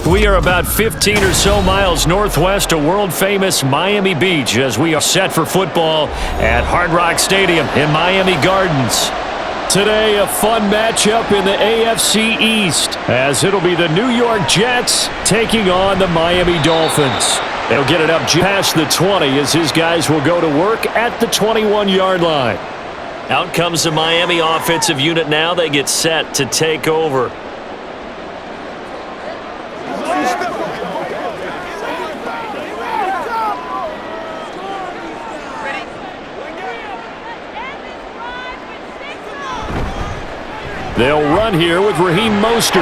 We are about 15 or so miles northwest of world-famous Miami Beach as we are set for football at Hard Rock Stadium in Miami Gardens. Today, a fun matchup in the AFC East as it'll be the New York Jets taking on the Miami Dolphins. They'll get it up past the 20 as his guys will go to work at the 21-yard line. Out comes the Miami offensive unit now. They get set to take over. They'll run here with Raheem Mostert.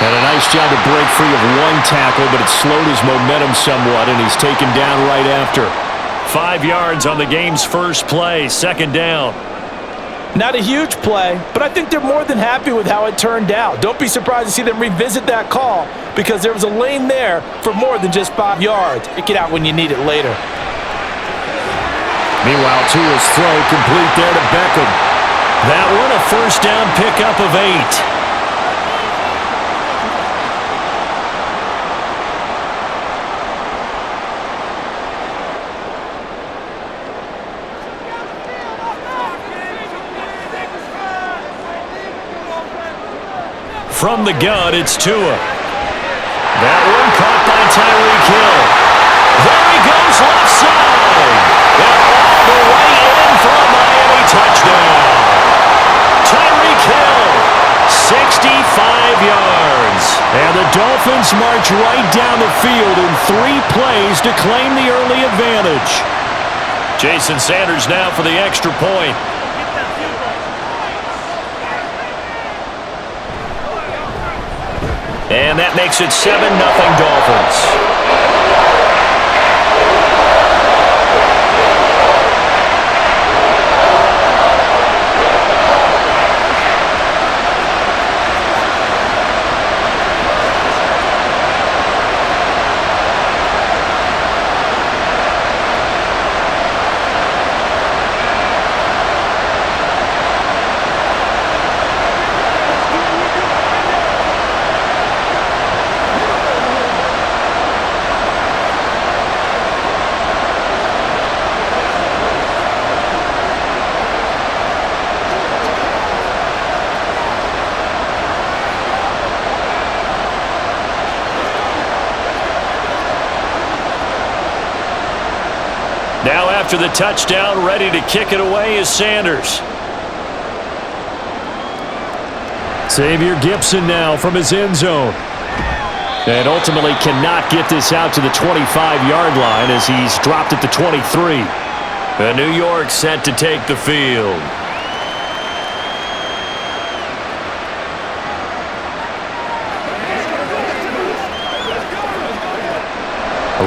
And a nice job to break free of one tackle, but it slowed his momentum somewhat, and he's taken down right after. 5 yards on the game's first play, second down. Not a huge play, but I think they're more than happy with how it turned out. Don't be surprised to see them revisit that call because there was a lane there for more than just 5 yards. Pick it out when you need it later. Meanwhile, Tua's throw complete there to Beckham. That one a first down pickup of 8. From the gun, it's Tua. That one caught by Tyreek Hill. There he goes left side. And all the way in for a Miami touchdown. Tyreek Hill, 65 yards. And the Dolphins march right down the field in 3 plays to claim the early advantage. Jason Sanders now for the extra point. And that makes it 7-0 Dolphins. Now after the touchdown, ready to kick it away is Sanders. Xavier Gipson now from his end zone. And ultimately cannot get this out to the 25-yard line as he's dropped at the 23. And New York set to take the field.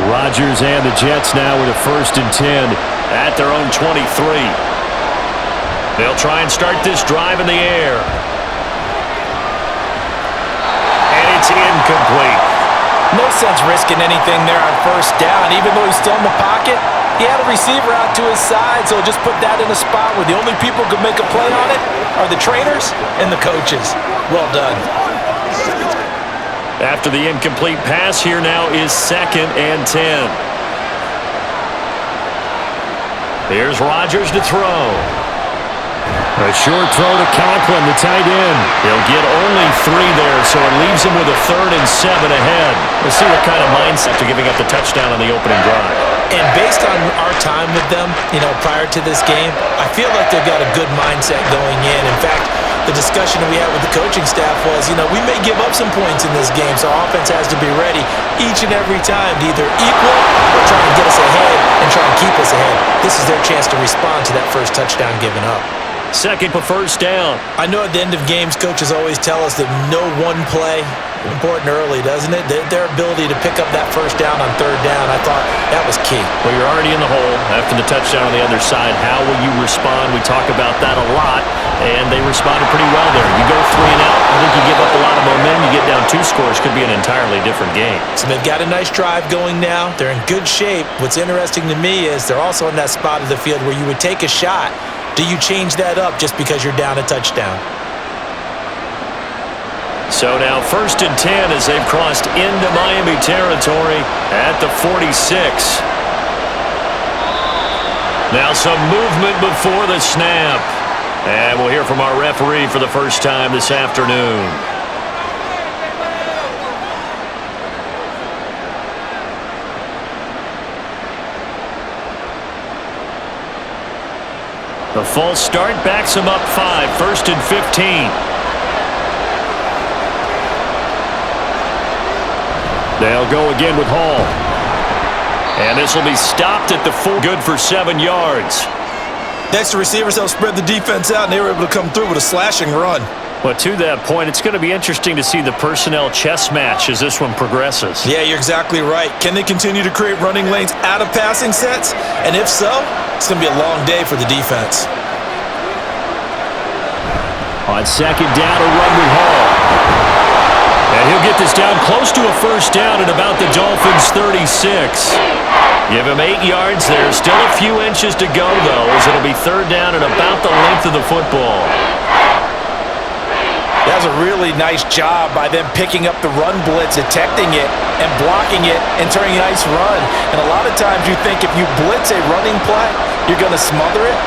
Rodgers and the Jets now with a 1st and 10 at their own 23. They'll try and start this drive in the air. And it's incomplete. No sense risking anything there on 1st down. Even though he's still in the pocket, he had a receiver out to his side, so just put that in a spot where the only people who can make a play on it are the trainers and the coaches. Well done. After the incomplete pass, here now is 2nd and 10. Here's Rodgers to throw. A short throw to Conklin, the tight end. He'll get only 3 there, so it leaves him with a 3rd and 7 ahead. We'll see what kind of mindset they're giving up the touchdown on the opening drive. And based on our time with them, prior to this game, I feel like they've got a good mindset going in. In fact, the discussion that we had with the coaching staff was, we may give up some points in this game, so our offense has to be ready each and every time to either equal or try and get us ahead and try and keep us ahead. This is their chance to respond to that first touchdown given up. Second for 1st down. I know at the end of games, coaches always tell us that no one play important early, doesn't it? Their ability to pick up that 1st down on 3rd down, I thought that was key. Well, you're already in the hole after the touchdown on the other side. How will you respond? We talk about that a lot, and they responded pretty well there. You go 3 and out, I think you give up a lot of momentum. You get down 2 scores, could be an entirely different game. So they've got a nice drive going now. They're in good shape. What's interesting to me is they're also in that spot of the field where you would take a shot. Do you change that up just because you're down a touchdown? So now 1st and 10 as they've crossed into Miami territory at the 46. Now some movement before the snap. And we'll hear from our referee for the first time this afternoon. The false start backs him up 5, 1st and 15. They'll go again with Hall. And this will be stopped at the 4. Good for 7 yards. Next, the receivers helped spread the defense out, and they were able to come through with a slashing run. But to that point, it's going to be interesting to see the personnel chess match as this one progresses. Yeah, you're exactly right. Can they continue to create running lanes out of passing sets? And if so, it's going to be a long day for the defense. On 2nd down, a run with Hall. And he'll get this down close to a 1st down at about the Dolphins' 36. Give him 8 yards there. Still a few inches to go, though, as it'll be 3rd down and about the length of the football. That was a really nice job by them picking up the run blitz, detecting it, and blocking it, and turning a nice run. And a lot of times you think if you blitz a running play, you're going to smother it.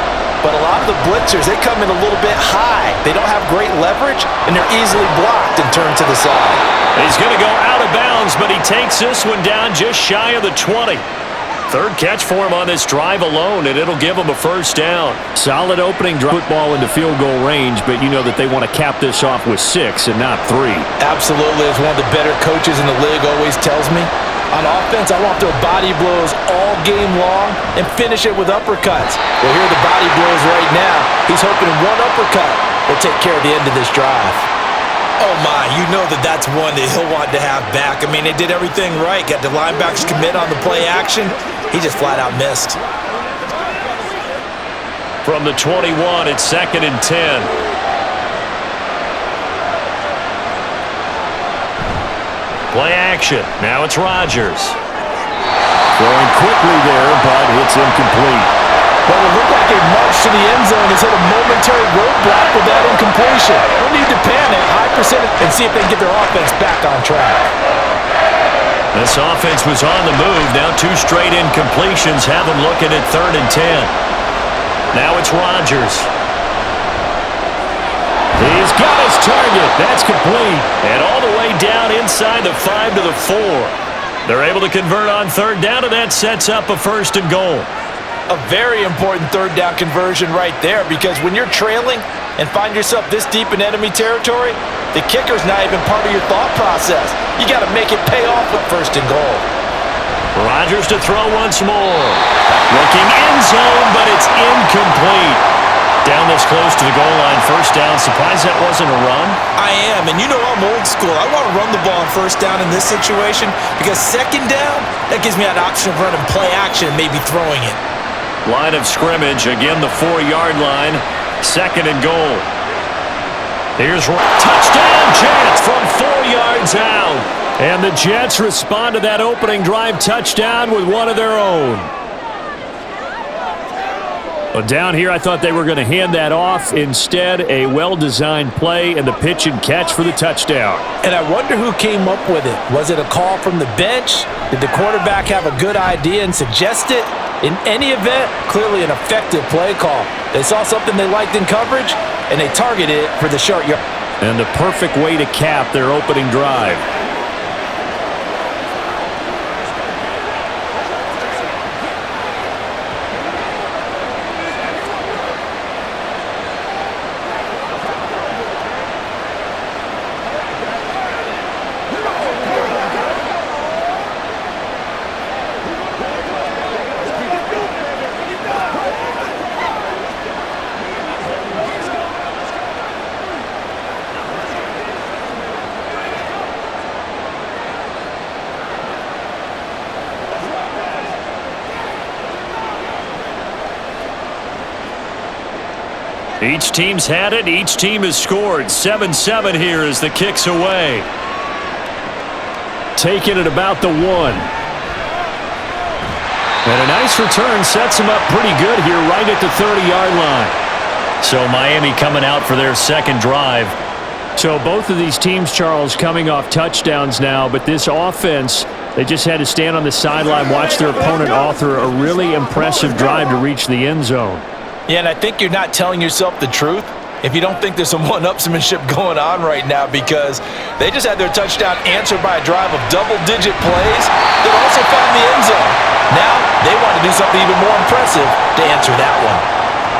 But a lot of the blitzers, they come in a little bit high. They don't have great leverage, and they're easily blocked and turned to the side. He's going to go out of bounds, but he takes this one down just shy of the 20. 3rd catch for him on this drive alone, and it'll give him a 1st down. Solid opening drive. Football into field goal range, but you know that they want to cap this off with 6 and not 3. Absolutely. As one of the better coaches in the league always tells me, on offense, I want their body blows all game long and finish it with uppercuts. Well, here are the body blows right now. He's hoping one uppercut will take care of the end of this drive. Oh, my. You know that's one that he'll want to have back. I mean, they did everything right. Got the linebackers commit on the play action. He just flat out missed. From the 21, it's 2nd and 10. Play action. Now it's Rodgers. Throwing quickly there, but it's incomplete. Well, it looked like a march to the end zone has hit a momentary roadblock with that incompletion. No need to panic. High percentage and see if they can get their offense back on track. This offense was on the move. Now 2 straight incompletions have them looking at 3rd and 10. Now it's Rodgers. He's got his target. That's complete. And all the way down inside the 5 to the 4. They're able to convert on 3rd down, and that sets up a 1st and goal. A very important 3rd down conversion right there, because when you're trailing and find yourself this deep in enemy territory, the kicker's not even part of your thought process. You got to make it pay off with 1st and goal. Rodgers to throw once more. Looking end zone, but it's incomplete. Down this close to the goal line, 1st down. Surprised that wasn't a run? I am, and you know I'm old school. I want to run the ball on 1st down in this situation, because 2nd down, that gives me an option of running play action and maybe throwing it. Line of scrimmage, again the 4-yard line, 2nd and goal. Here's touchdown chance from 4 yards out. And the Jets respond to that opening drive touchdown with one of their own. Well, down here, I thought they were going to hand that off. Instead, a well-designed play and the pitch and catch for the touchdown. And I wonder who came up with it. Was it a call from the bench? Did the quarterback have a good idea and suggest it? In any event, clearly an effective play call. They saw something they liked in coverage, and they targeted it for the short yard. And the perfect way to cap their opening drive. Each team's had it. Each team has scored. 7-7 here as the kick's away. Taking it about the 1. And a nice return sets them up pretty good here right at the 30-yard line. So Miami coming out for their second drive. So both of these teams, Charles, coming off touchdowns now, but this offense, they just had to stand on the sideline, watch their opponent author a really impressive drive to reach the end zone. Yeah, and I think you're not telling yourself the truth if you don't think there's some one-upsmanship going on right now, because they just had their touchdown answered by a drive of double-digit plays that also found the end zone. Now they want to do something even more impressive to answer that one.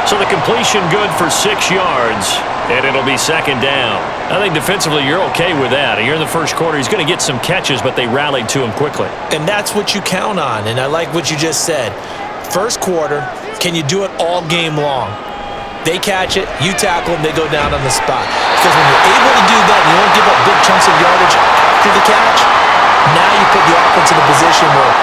So the completion good for 6 yards, and it'll be second down. I think defensively you're okay with that. Here in the first quarter, he's going to get some catches, but they rallied to him quickly. And that's what you count on, and I like what you just said. First quarter, can you do it all game long? They catch it, you tackle them, they go down on the spot. Because when you're able to do that, you don't give up big chunks of yardage after the catch, now you put the offense in a position where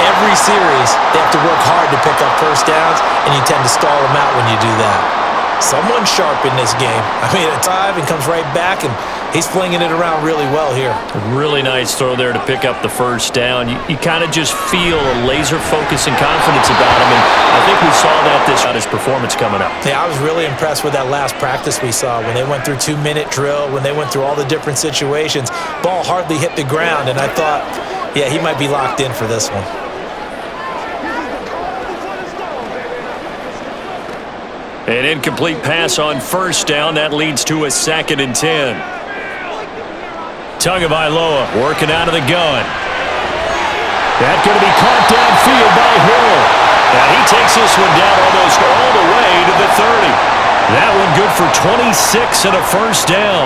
every series they have to work hard to pick up first downs, and you tend to stall them out when you do that. Someone's sharp in this game. I mean, at time, and comes right back, and he's flinging it around really well here. A really nice throw there to pick up the first down. You kind of just feel a laser focus and confidence about him, and I think we saw that this on his performance coming up. Yeah, I was really impressed with that last practice we saw when they went through 2-minute drill, when they went through all the different situations. Ball hardly hit the ground, and I thought, yeah, he might be locked in for this one. An incomplete pass on first down. That leads to a 2nd and 10. Tagovailoa working out of the gun. That's going to be caught downfield by Hill. And he takes this one down almost all the way to the 30. That one good for 26 and a first down.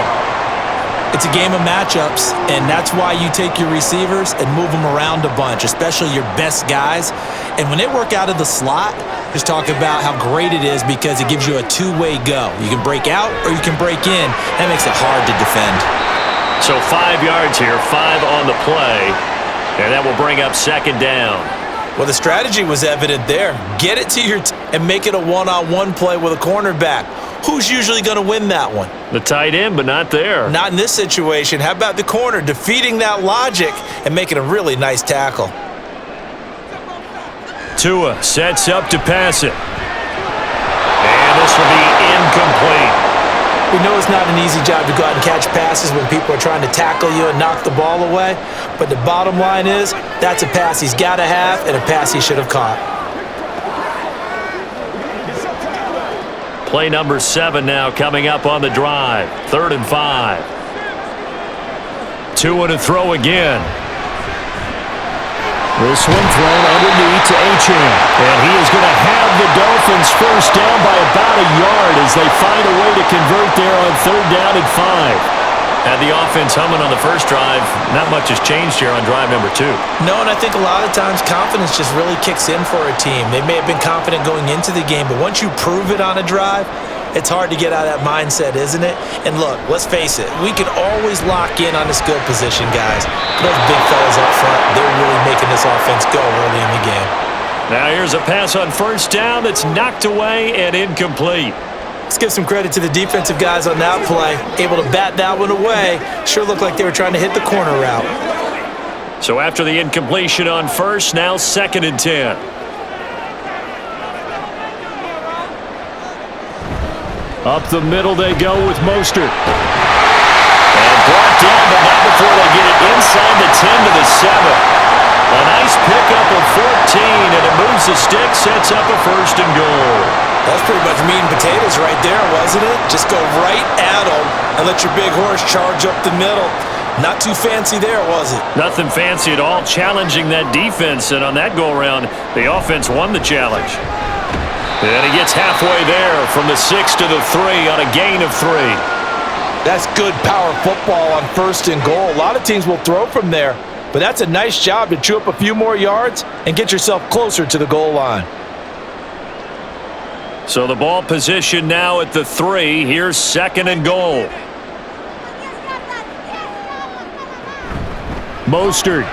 It's a game of matchups, and that's why you take your receivers and move them around a bunch, especially your best guys. And when they work out of the slot, just talk about how great it is because it gives you a two-way go. You can break out or you can break in. That makes it hard to defend. So 5 yards here, 5 on the play, and that will bring up second down. Well, the strategy was evident there. Get it to your and make it a one-on-one play with a cornerback. Who's usually going to win that one? The tight end, but not there. Not in this situation. How about the corner defeating that logic and making a really nice tackle? Tua sets up to pass it. And this will be incomplete. We know it's not an easy job to go out and catch passes when people are trying to tackle you and knock the ball away. But the bottom line is, that's a pass he's got to have and a pass he should have caught. Play number 7 now coming up on the drive. 3rd and 5. Tua to throw again. This one thrown underneath to Achane. And he is going to have the Dolphins first down by about a yard as they find a way to convert there on 3rd down and 5. Had the offense humming on the first drive. Not much has changed here on drive number 2. No, and I think a lot of times confidence just really kicks in for a team. They may have been confident going into the game, but once you prove it on a drive, it's hard to get out of that mindset, isn't it? And look, let's face it, we can always lock in on the skill position, guys. Those big fellas up front, they're really making this offense go early in the game. Now here's a pass on first down that's knocked away and incomplete. Let's give some credit to the defensive guys on that play. Able to bat that one away. Sure looked like they were trying to hit the corner route. So after the incompletion on first, now 2nd and 10. Up the middle they go with Mostert. And brought down, but not before they get it inside the 10 to the 7. A nice pickup of 14, and it moves the stick, sets up a 1st and goal. That's pretty much meat and potatoes right there, wasn't it? Just go right at them and let your big horse charge up the middle. Not too fancy there, was it? Nothing fancy at all, challenging that defense, and on that go-around, the offense won the challenge. And he gets halfway there from the 6 to the 3 on a gain of 3. That's good power football on 1st and goal. A lot of teams will throw from there, but that's a nice job to chew up a few more yards and get yourself closer to the goal line. So the ball position now at the 3. Here's 2nd and goal. Mostert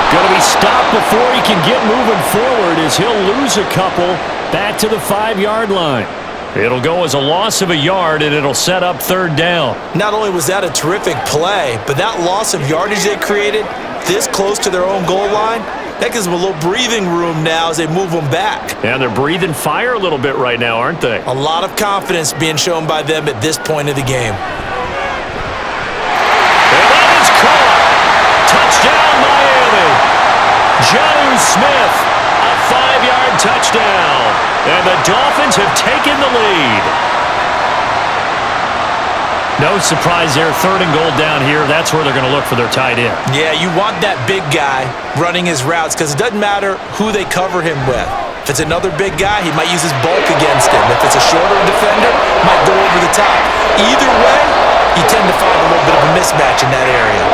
going to be stopped before he can get moving forward as he'll lose a couple back to the 5-yard line. It'll go as a loss of a yard, and it'll set up 3rd down. Not only was that a terrific play, but that loss of yardage they created this close to their own goal line, that gives them a little breathing room now as they move them back. And they're breathing fire a little bit right now, aren't they? A lot of confidence being shown by them at this point of the game. And the Dolphins have taken the lead. No surprise there, 3rd and goal down here. That's where they're going to look for their tight end. Yeah, you want that big guy running his routes because it doesn't matter who they cover him with. If it's another big guy, he might use his bulk against him. If it's a shorter defender, he might go over the top. Either way, you tend to find a little bit of a mismatch in that area.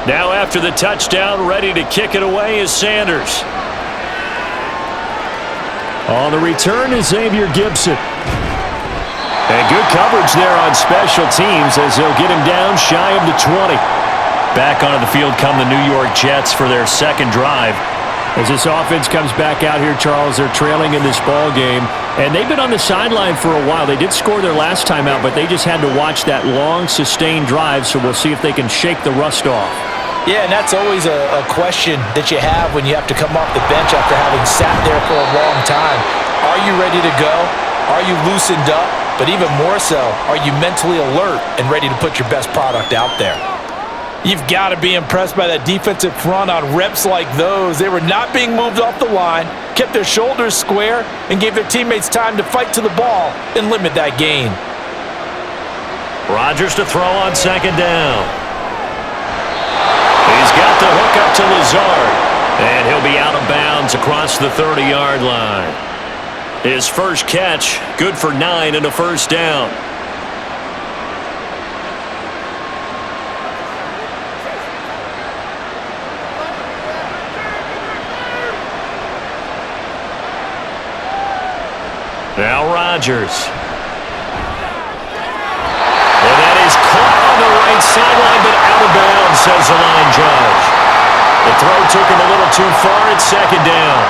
Now after the touchdown, ready to kick it away is Sanders. On the return is Xavier Gibson. And good coverage there on special teams as they'll get him down shy of the 20. Back onto the field come the New York Jets for their second drive. As this offense comes back out here, Charles, they're trailing in this ball game. And they've been on the sideline for a while. They did score their last time out, but they just had to watch that long, sustained drive, so we'll see if they can shake the rust off. Yeah, and that's always a question that you have when you have to come off the bench after having sat there for a long time. Are you ready to go? Are you loosened up? But even more so, are you mentally alert and ready to put your best product out there? You've got to be impressed by that defensive front on reps like those. They were not being moved off the line, kept their shoulders square, and gave their teammates time to fight to the ball and limit that gain. Rodgers to throw on 2nd down. He's got the hook up to Lazard, and he'll be out of bounds across the 30-yard line. His first catch, good for 9 and a first down. Now Rodgers. And that is caught on the right sideline, but out of bounds, says the line judge. The throw took him a little too far at 2nd down.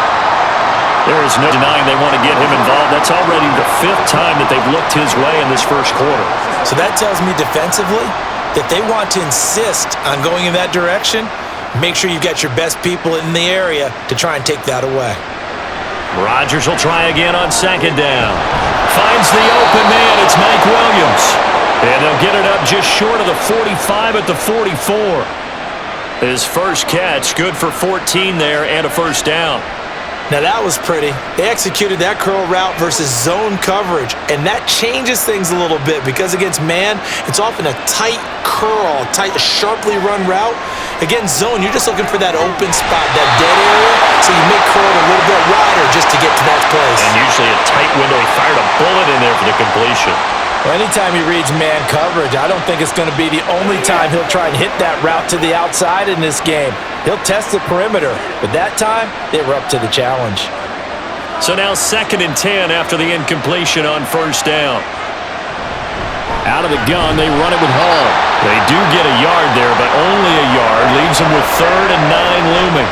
There is no denying they want to get him involved. That's already the 5th time that they've looked his way in this first quarter. So that tells me defensively that they want to insist on going in that direction. Make sure you've got your best people in the area to try and take that away. Rodgers will try again on 2nd down. Finds the open man. It's Mike Williams. And they'll get it up just short of the 45 at the 44. His first catch, good for 14 there and a first down. Now that was pretty. They executed that curl route versus zone coverage, and that changes things a little bit because against man, it's often a tight curl, tight, sharply run route. Against zone, you're just looking for that open spot, that dead area, so you make curl a little bit wider just to get to that place. And usually a tight window. He fired a bullet in there for the completion. Well, anytime he reads man coverage, I don't think it's going to be the only time he'll try and hit that route to the outside in this game. He'll test the perimeter, but that time, they were up to the challenge. So now 2nd and 10 after the incompletion on first down. Out of the gun, they run it with Hall. They do get a yard there, but only a yard. Leaves them with 3rd and 9 looming.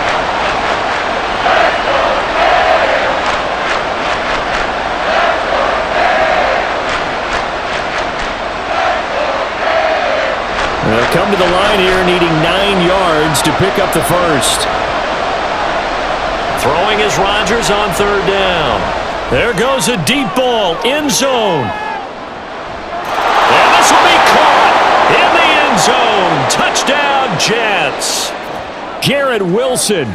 They'll come to the line here needing 9 yards to pick up the first. Throwing is Rodgers on 3rd down. There goes a deep ball, end zone. And this will be caught in the end zone. Touchdown, Jets. Garrett Wilson,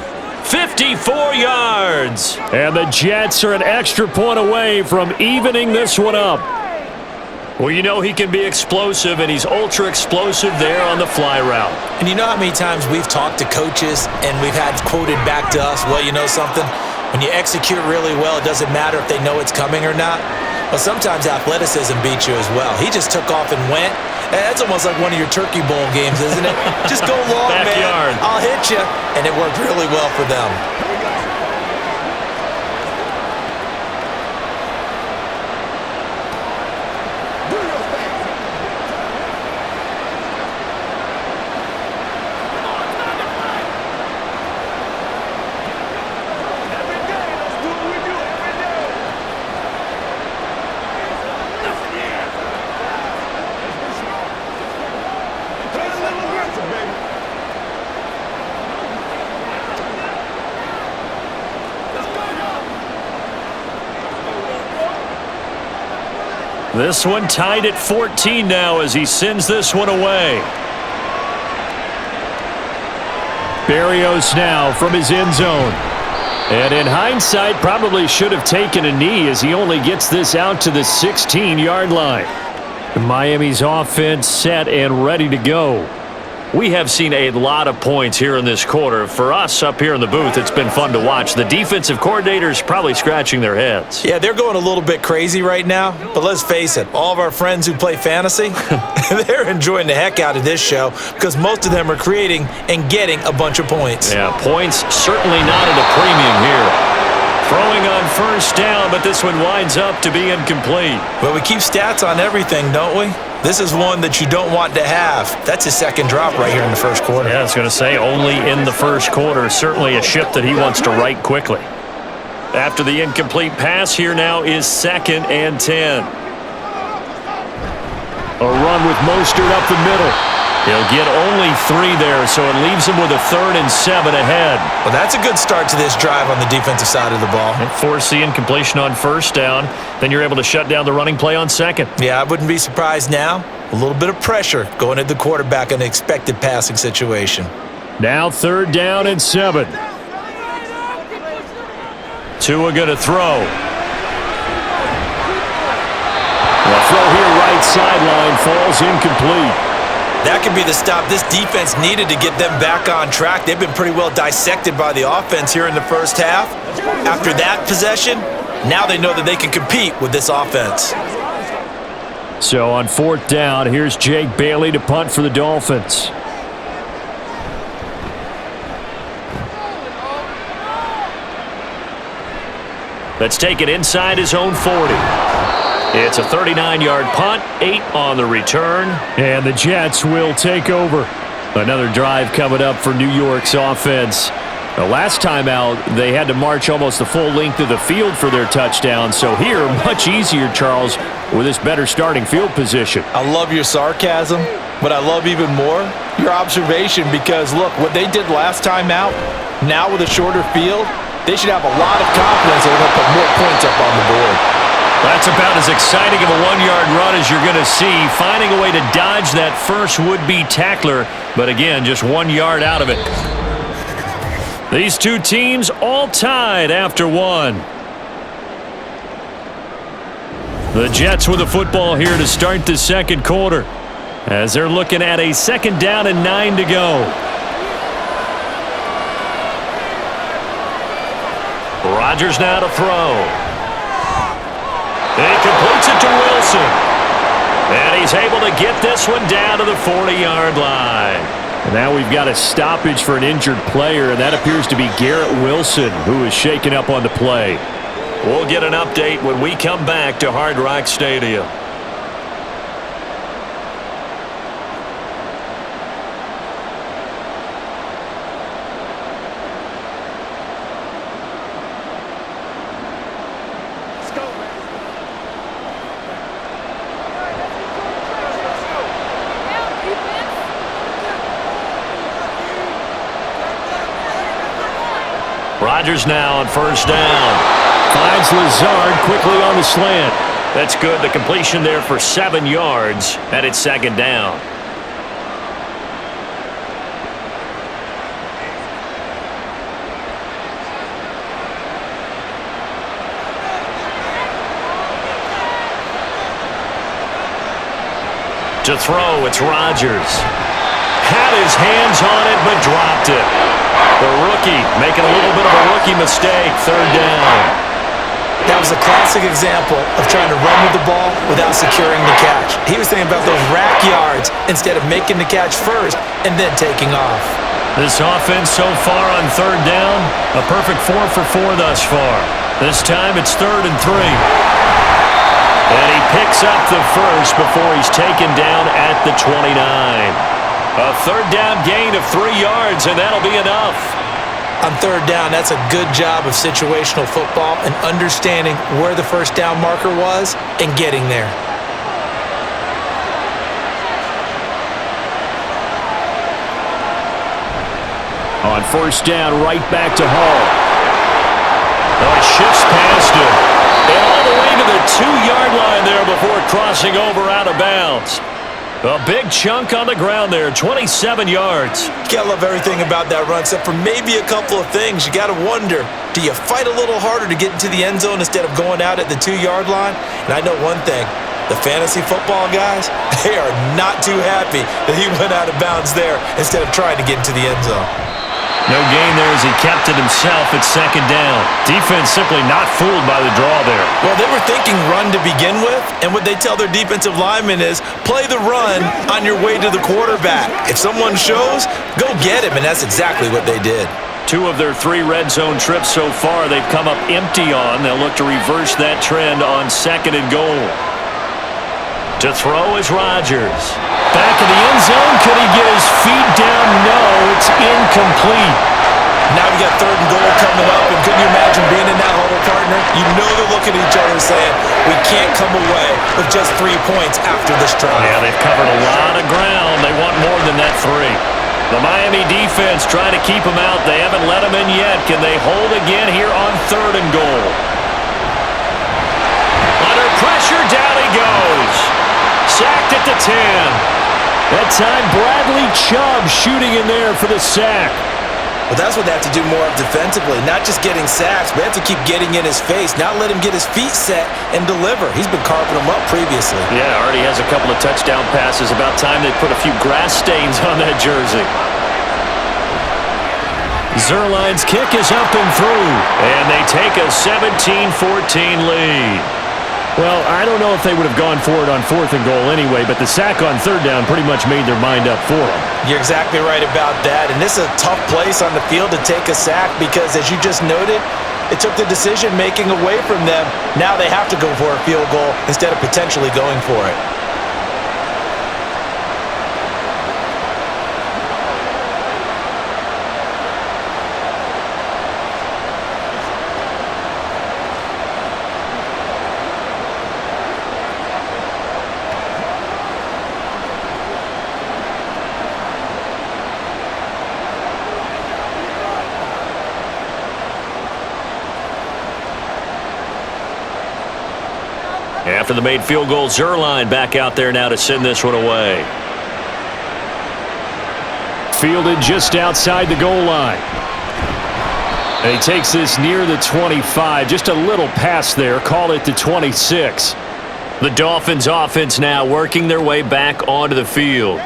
54 yards. And the Jets are an extra point away from evening this one up. Well, you know he can be explosive, and he's ultra-explosive there on the fly route. And you know how many times we've talked to coaches and we've had quoted back to us, well, you know something? When you execute really well, it doesn't matter if they know it's coming or not. But sometimes athleticism beats you as well. He just took off and went. That's almost like one of your Turkey Bowl games, isn't it? Just go long, Backyard. man. I'll hit you. And it worked really well for them. This one tied at 14 now as he sends this one away. Berrios now from his end zone. And in hindsight, probably should have taken a knee as he only gets this out to the 16-yard line. Miami's offense set and ready to go. We have seen a lot of points here in this quarter. For us up here in the booth, it's been fun to watch. The defensive coordinators probably scratching their heads. Yeah, they're going a little bit crazy right now. But let's face it, all of our friends who play fantasy, they're enjoying the heck out of this show because most of them are creating and getting a bunch of points. Yeah, points certainly not at a premium here. Throwing on first down, but this one winds up to be incomplete. Well, we keep stats on everything, don't we? This is one that you don't want to have. That's his second drop right here in the first quarter. Yeah, I was going to say only in the first quarter. Certainly a ship that he wants to right quickly. After the incomplete pass, here now is 2nd and 10. A run with Mostert up the middle. He'll get only 3 there, so it leaves him with a 3rd and 7 ahead. Well, that's a good start to this drive on the defensive side of the ball. And force the incompletion on first down. Then you're able to shut down the running play on second. Yeah, I wouldn't be surprised now. A little bit of pressure going at the quarterback in an expected passing situation. Now 3rd down and 7. Tua going to throw. The throw here right sideline falls incomplete. That could be the stop this defense needed to get them back on track. They've been pretty well dissected by the offense here in the first half. After that possession, now they know that they can compete with this offense. So on 4th down, here's Jake Bailey to punt for the Dolphins. Let's take it inside his own 40. It's a 39-yard punt, 8 on the return, and the Jets will take over. Another drive coming up for New York's offense. The last time out, they had to march almost the full length of the field for their touchdown. So here, much easier, Charles, with this better starting field position. I love your sarcasm, but I love even more your observation because, look, what they did last time out, now with a shorter field, they should have a lot of confidence they're going to put more points up on the board. That's about as exciting of a 1-yard run as you're going to see, finding a way to dodge that first would-be tackler, but again, just 1 yard out of it. These two teams all tied after 1. The Jets with the football here to start the second quarter, as they're looking at a 2nd down and 9 to go. Rodgers now to throw. He completes it to Wilson. And he's able to get this one down to the 40-yard line. And now we've got a stoppage for an injured player, and that appears to be Garrett Wilson, who is shaken up on the play. We'll get an update when we come back to Hard Rock Stadium. Rodgers now on first down. Finds Lazard quickly on the slant. That's good. The completion there for 7 yards, and it's 2nd down. To throw, it's Rodgers. Had his hands on it, but dropped it. The rookie making a little bit of a rookie mistake, 3rd down. That was a classic example of trying to run with the ball without securing the catch. He was thinking about those rack yards instead of making the catch first and then taking off. This offense so far on 3rd down, a perfect 4 for 4 thus far. This time it's 3rd and 3. And he picks up the first before he's taken down at the 29. A 3rd down gain of 3 yards, and that'll be enough. On 3rd down, that's a good job of situational football and understanding where the first down marker was and getting there. On first down, right back to Hall. Oh, it shifts past him. And all the way to the 2-yard line there before crossing over out of bounds. A big chunk on the ground there, 27 yards. You gotta love everything about that run, except for maybe a couple of things. You gotta wonder, do you fight a little harder to get into the end zone instead of going out at the 2-yard line? And I know one thing, the fantasy football guys, they are not too happy that he went out of bounds there instead of trying to get into the end zone. No gain there as he kept it himself at second down. Defense simply not fooled by the draw there. Well, they were thinking run to begin with, and what they tell their defensive linemen is play the run on your way to the quarterback. If someone shows, go get him, and that's exactly what they did. 2 of their 3 red zone trips so far they've come up empty on. They'll look to reverse that trend on second and goal. To throw is Rodgers. Back in the end zone. Could he get his feet down? No, it's incomplete. Now we got 3rd and goal coming up, and couldn't you imagine being in that huddle, partner? You know they're looking at each other saying, we can't come away with just 3 points after this drive. Yeah, they've covered a lot of ground. They want more than that 3. The Miami defense trying to keep them out. They haven't let them in yet. Can they hold again here on 3rd and goal? Under pressure, down he goes. Sacked at the 10. That time, Bradley Chubb shooting in there for the sack. Well, that's what they have to do more of defensively, not just getting sacks, but they have to keep getting in his face, not let him get his feet set and deliver. He's been carving them up previously. Yeah, already has a couple of touchdown passes. About time they put a few grass stains on that jersey. Zerline's kick is up and through, and they take a 17-14 lead. Well, I don't know if they would have gone for it on 4th and goal anyway, but the sack on 3rd down pretty much made their mind up for them. You're exactly right about that, and this is a tough place on the field to take a sack because, as you just noted, it took the decision-making away from them. Now they have to go for a field goal instead of potentially going for it. After the made field goal, Zerline back out there now to send this one away. Fielded just outside the goal line. And he takes this near the 25. Just a little pass there. Call it the 26. The Dolphins offense now working their way back onto the field.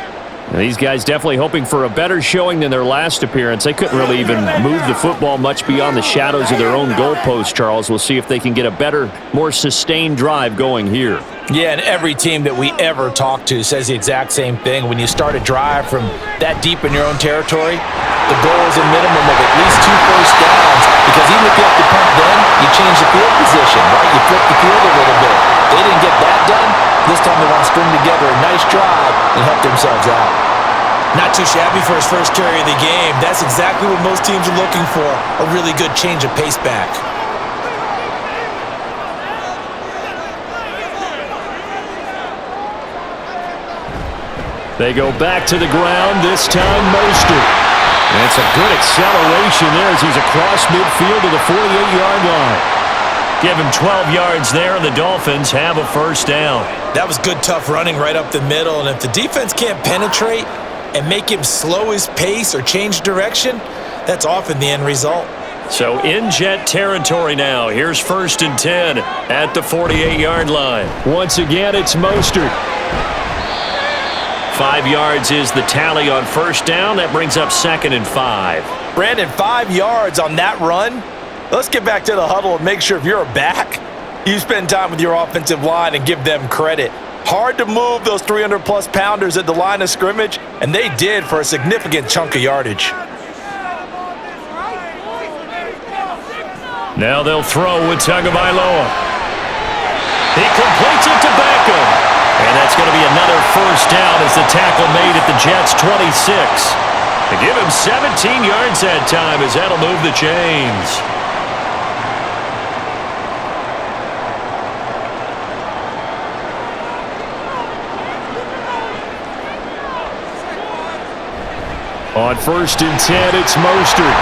Now, these guys definitely hoping for a better showing than their last appearance. They couldn't really even move the football much beyond the shadows of their own goalpost, Charles. We'll see if they can get a better, more sustained drive going here. Yeah, and every team that we ever talk to says the exact same thing. When you start a drive from that deep in your own territory, the goal is a minimum of at least 2 first downs, because even if you have to punt then, you change the field position, right? You flip the field a little bit. They didn't get that done. This time they want to string together a nice drive and help themselves out. Not too shabby for his first carry of the game. That's exactly what most teams are looking for, a really good change of pace back. They go back to the ground, this time Mostert. And it's a good acceleration there as he's across midfield to the 48-yard line. Give him 12 yards there, and the Dolphins have a first down. That was good, tough running right up the middle, and if the defense can't penetrate and make him slow his pace or change direction, that's often the end result. So in jet territory now. Here's 1st and 10 at the 48-yard line. Once again, it's Mostert. 5 yards is the tally on first down. That brings up 2nd and 5. Brandon, 5 yards on that run. Let's get back to the huddle and make sure if you're a back, you spend time with your offensive line and give them credit. Hard to move those 300-plus pounders at the line of scrimmage, and they did for a significant chunk of yardage. Now they'll throw with Tagovailoa. He completes it to Beckham. And that's going to be another first down as the tackle made at the Jets' 26. To give him 17 yards that time as that'll move the chains. On 1st and 10, it's Mostert.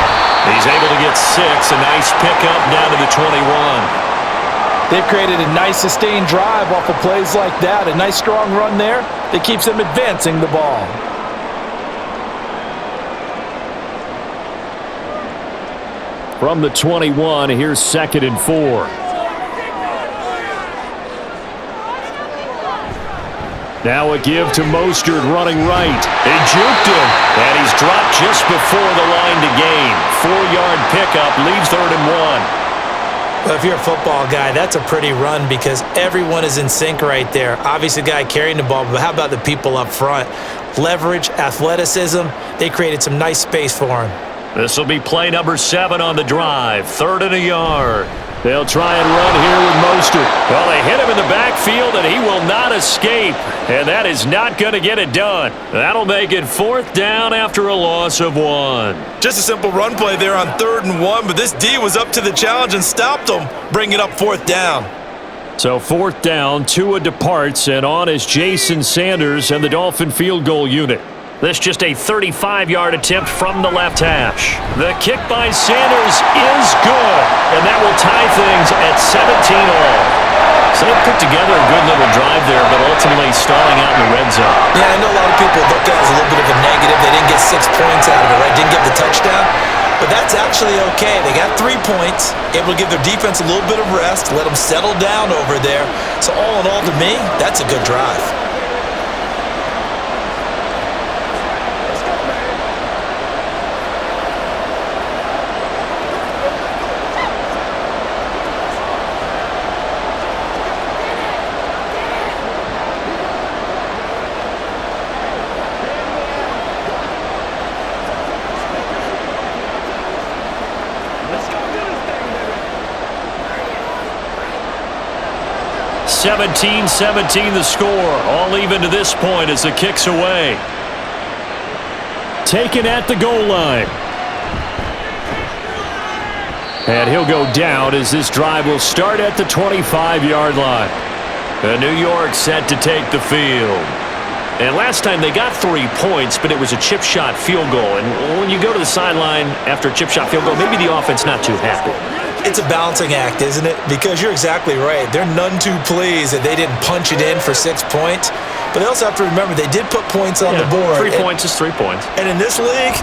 He's able to get 6. A nice pickup down to the 21. They've created a nice sustained drive off of plays like that. A nice strong run there that keeps them advancing the ball. From the 21, here's 2nd and 4. Now a give to Mostert running right. They juked him, and he's dropped just before the line to gain. 4-yard pickup leaves 3rd and 1. Well, if you're a football guy, that's a pretty run because everyone is in sync right there. Obviously, the guy carrying the ball, but how about the people up front? Leverage, athleticism, they created some nice space for him. This will be play number 7 on the drive. 3rd and a yard. They'll try and run here with Mostert. Well, they hit him in the backfield, and he will not escape. And that is not going to get it done. That'll make it 4th down after a loss of 1. Just a simple run play there on 3rd and 1, but this D was up to the challenge and stopped him, bringing up 4th down. So 4th down, Tua departs, and on is Jason Sanders and the Dolphin field goal unit. This just a 35-yard attempt from the left hash. The kick by Sanders is good, and that will tie things at 17-all. So they put together a good little drive there, but ultimately stalling out in the red zone. Yeah, I know a lot of people look at it as a little bit of a negative. They didn't get 6 points out of it, right? Didn't get the touchdown. But that's actually okay. They got 3 points, able to give their defense a little bit of rest, let them settle down over there. So all in all, to me, that's a good drive. 17-17 the score. All even to this point as the kick's away. Taken at the goal line. And he'll go down as this drive will start at the 25-yard line. And New York set to take the field. And last time they got 3 points, but it was a chip shot field goal. And when you go to the sideline after a chip shot field goal, maybe the offense not too happy. It's a balancing act, isn't it? Because you're exactly right. They're none too pleased that they didn't punch it in for 6 points. But they also have to remember they did put points on the board. 3 points is 3 points. And in this league,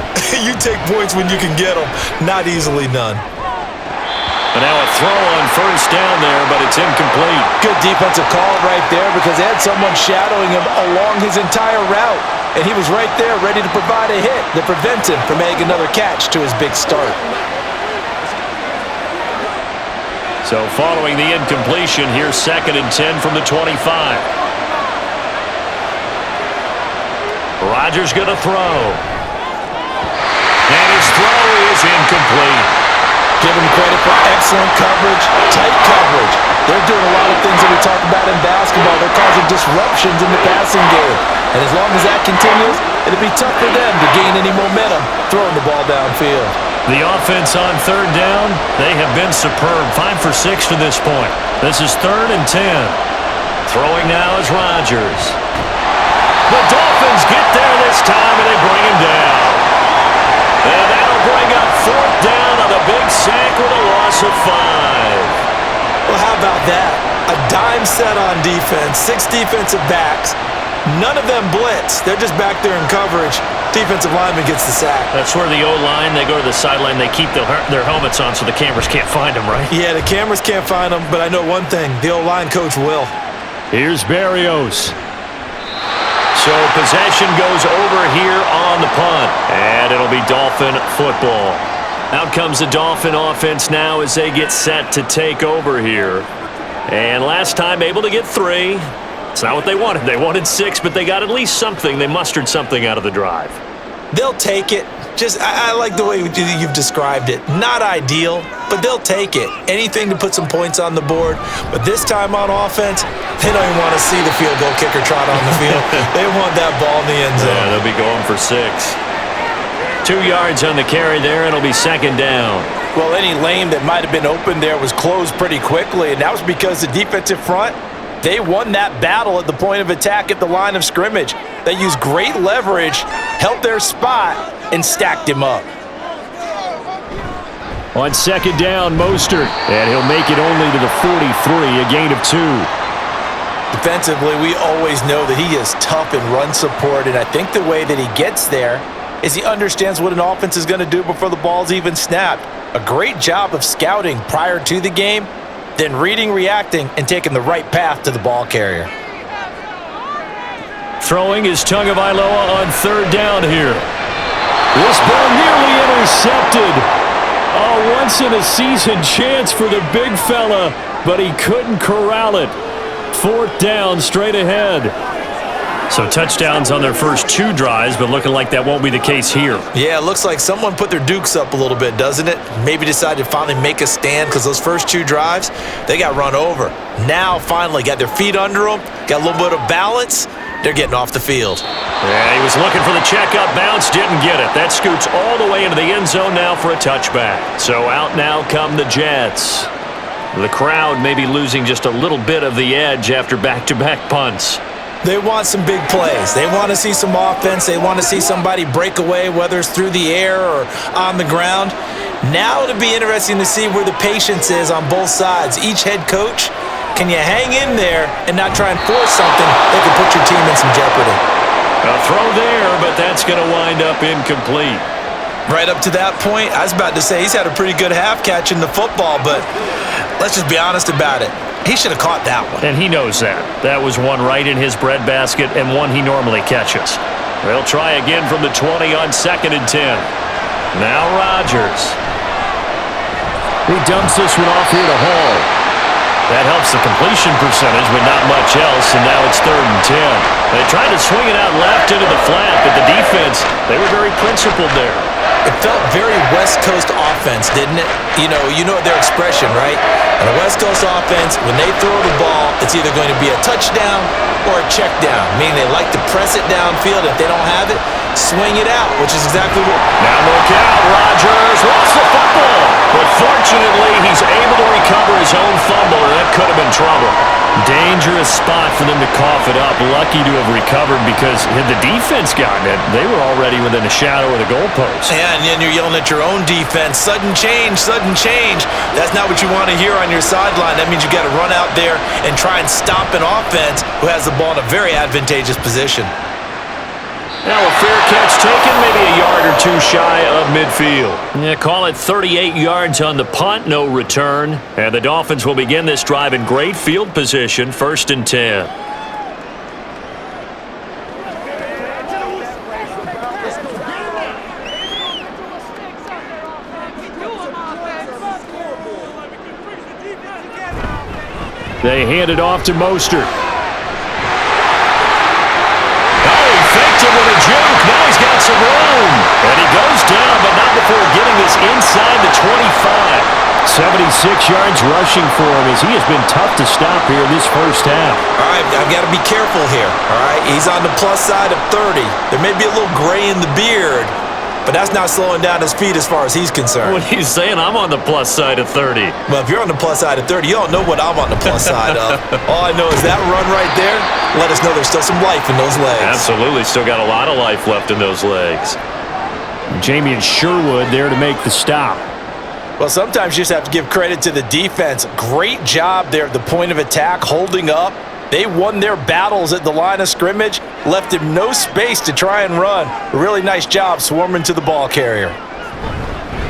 you take points when you can get them. Not easily done. And now a throw on 1st down there, but it's incomplete. Good defensive call right there because they had someone shadowing him along his entire route. And he was right there ready to provide a hit that prevents him from making another catch to his big start. So following the incompletion, here's 2nd and 10 from the 25. Rodgers going to throw. And his throw is incomplete. Give him credit for excellent coverage, tight coverage. They're doing a lot of things that we talk about in basketball. They're causing disruptions in the passing game. And as long as that continues, it'll be tough for them to gain any momentum throwing the ball downfield. The offense on 3rd down, they have been superb. 5 for 6 to this point. This is 3rd and 10. Throwing now is Rodgers. The Dolphins get there this time, and they bring him down. And that'll bring up 4th down on the big sack with a loss of 5. Well, how about that? A dime set on defense, 6 defensive backs. None of them blitz. They're just back there in coverage. Defensive lineman gets the sack. That's where the O-line, they go to the sideline, they keep their helmets on so the cameras can't find them, right? Yeah, the cameras can't find them, but I know one thing. The O-line coach will. Here's Berrios. So possession goes over here on the punt. And it'll be Dolphin football. Out comes the Dolphin offense now as they get set to take over here. And last time able to get 3. It's not what they wanted. They wanted 6, but they got at least something. They mustered something out of the drive. They'll take it. I like the way you've described it. Not ideal, but they'll take it. Anything to put some points on the board. But this time on offense, they don't even want to see the field goal kicker trot on the field. They want that ball in the end zone. Yeah, they'll be going for 6. 2 yards on the carry there, and it'll be 2nd down. Well, any lane that might have been open there was closed pretty quickly, and that was because the defensive front, they won that battle at the point of attack at the line of scrimmage. They used great leverage, held their spot, and stacked him up. On second down, Mostert, and he'll make it only to the 43, a gain of 2. Defensively, we always know that he is tough in run support, and I think the way that he gets there is he understands what an offense is going to do before the ball's even snapped. A great job of scouting prior to the game, then reading, reacting, and taking the right path to the ball carrier. Throwing is Tagovailoa on third down here. This ball nearly intercepted. A once-in-a-season chance for the big fella, but he couldn't corral it. Fourth down, straight ahead. So touchdowns on their first 2 drives, but looking like that won't be the case here. Yeah, it looks like someone put their dukes up a little bit, doesn't it? Maybe decided to finally make a stand because those first 2 drives, they got run over. Now, finally, got their feet under them, got a little bit of balance. They're getting off the field. Yeah, he was looking for the checkup bounce, didn't get it. That scoots all the way into the end zone now for a touchback. So out now come the Jets. The crowd may be losing just a little bit of the edge after back-to-back punts. They want some big plays. They want to see some offense. They want to see somebody break away, whether it's through the air or on the ground. Now it'll be interesting to see where the patience is on both sides. Each head coach, can you hang in there and not try and force something that could put your team in some jeopardy? A throw there, but that's going to wind up incomplete. Right up to that point, I was about to say he's had a pretty good half catching the football, but let's just be honest about it. He should have caught that one. And he knows that. That was one right in his breadbasket and one he normally catches. They'll try again from the 20 on 2nd and 10. Now Rodgers. He dumps this one off here to Hall. That helps the completion percentage, but not much else, and now it's 3rd and 10. They tried to swing it out left into the flat, but the defense, they were very principled there. It felt very West Coast offense, didn't it? You know their expression, right? And a West Coast offense, when they throw the ball, it's either going to be a touchdown or a check down, meaning they like to press it downfield. If they don't have it, swing it out, which is exactly what... Now look out, Rodgers lost the football, but fortunately he's able to recover his own fumble, and that could have been trouble. Dangerous spot for them to cough it up. Lucky to have recovered because had the defense gotten it, they were already within a shadow of the goalpost. Yeah, and then you're yelling at your own defense, sudden change, sudden change. That's not what you want to hear on your sideline. That means you got to run out there and try and stop an offense who has the ball in a very advantageous position. Now a fair catch taken, maybe a yard or 2 shy of midfield. Yeah, call it 38 yards on the punt, no return. And the Dolphins will begin this drive in great field position, 1st and 10. They hand it off to Mostert. With a juke. Now he's got some room. And he goes down, but not before getting this inside the 25. 76 yards rushing for him as he has been tough to stop here this first half. All right, I've got to be careful here. All right, he's on the plus side of 30. There may be a little gray in the beard, but that's not slowing down his feet as far as he's concerned. What he's saying, I'm on the plus side of 30. Well, if you're on the plus side of 30, you don't know what I'm on the plus side of. All I know is that run right there, let us know there's still some life in those legs. Absolutely, still got a lot of life left in those legs. Jamie and Sherwood there to make the stop. Well, sometimes you just have to give credit to the defense. Great job there at the point of attack, holding up. They won their battles at the line of scrimmage, left him no space to try and run. A really nice job swarming to the ball carrier.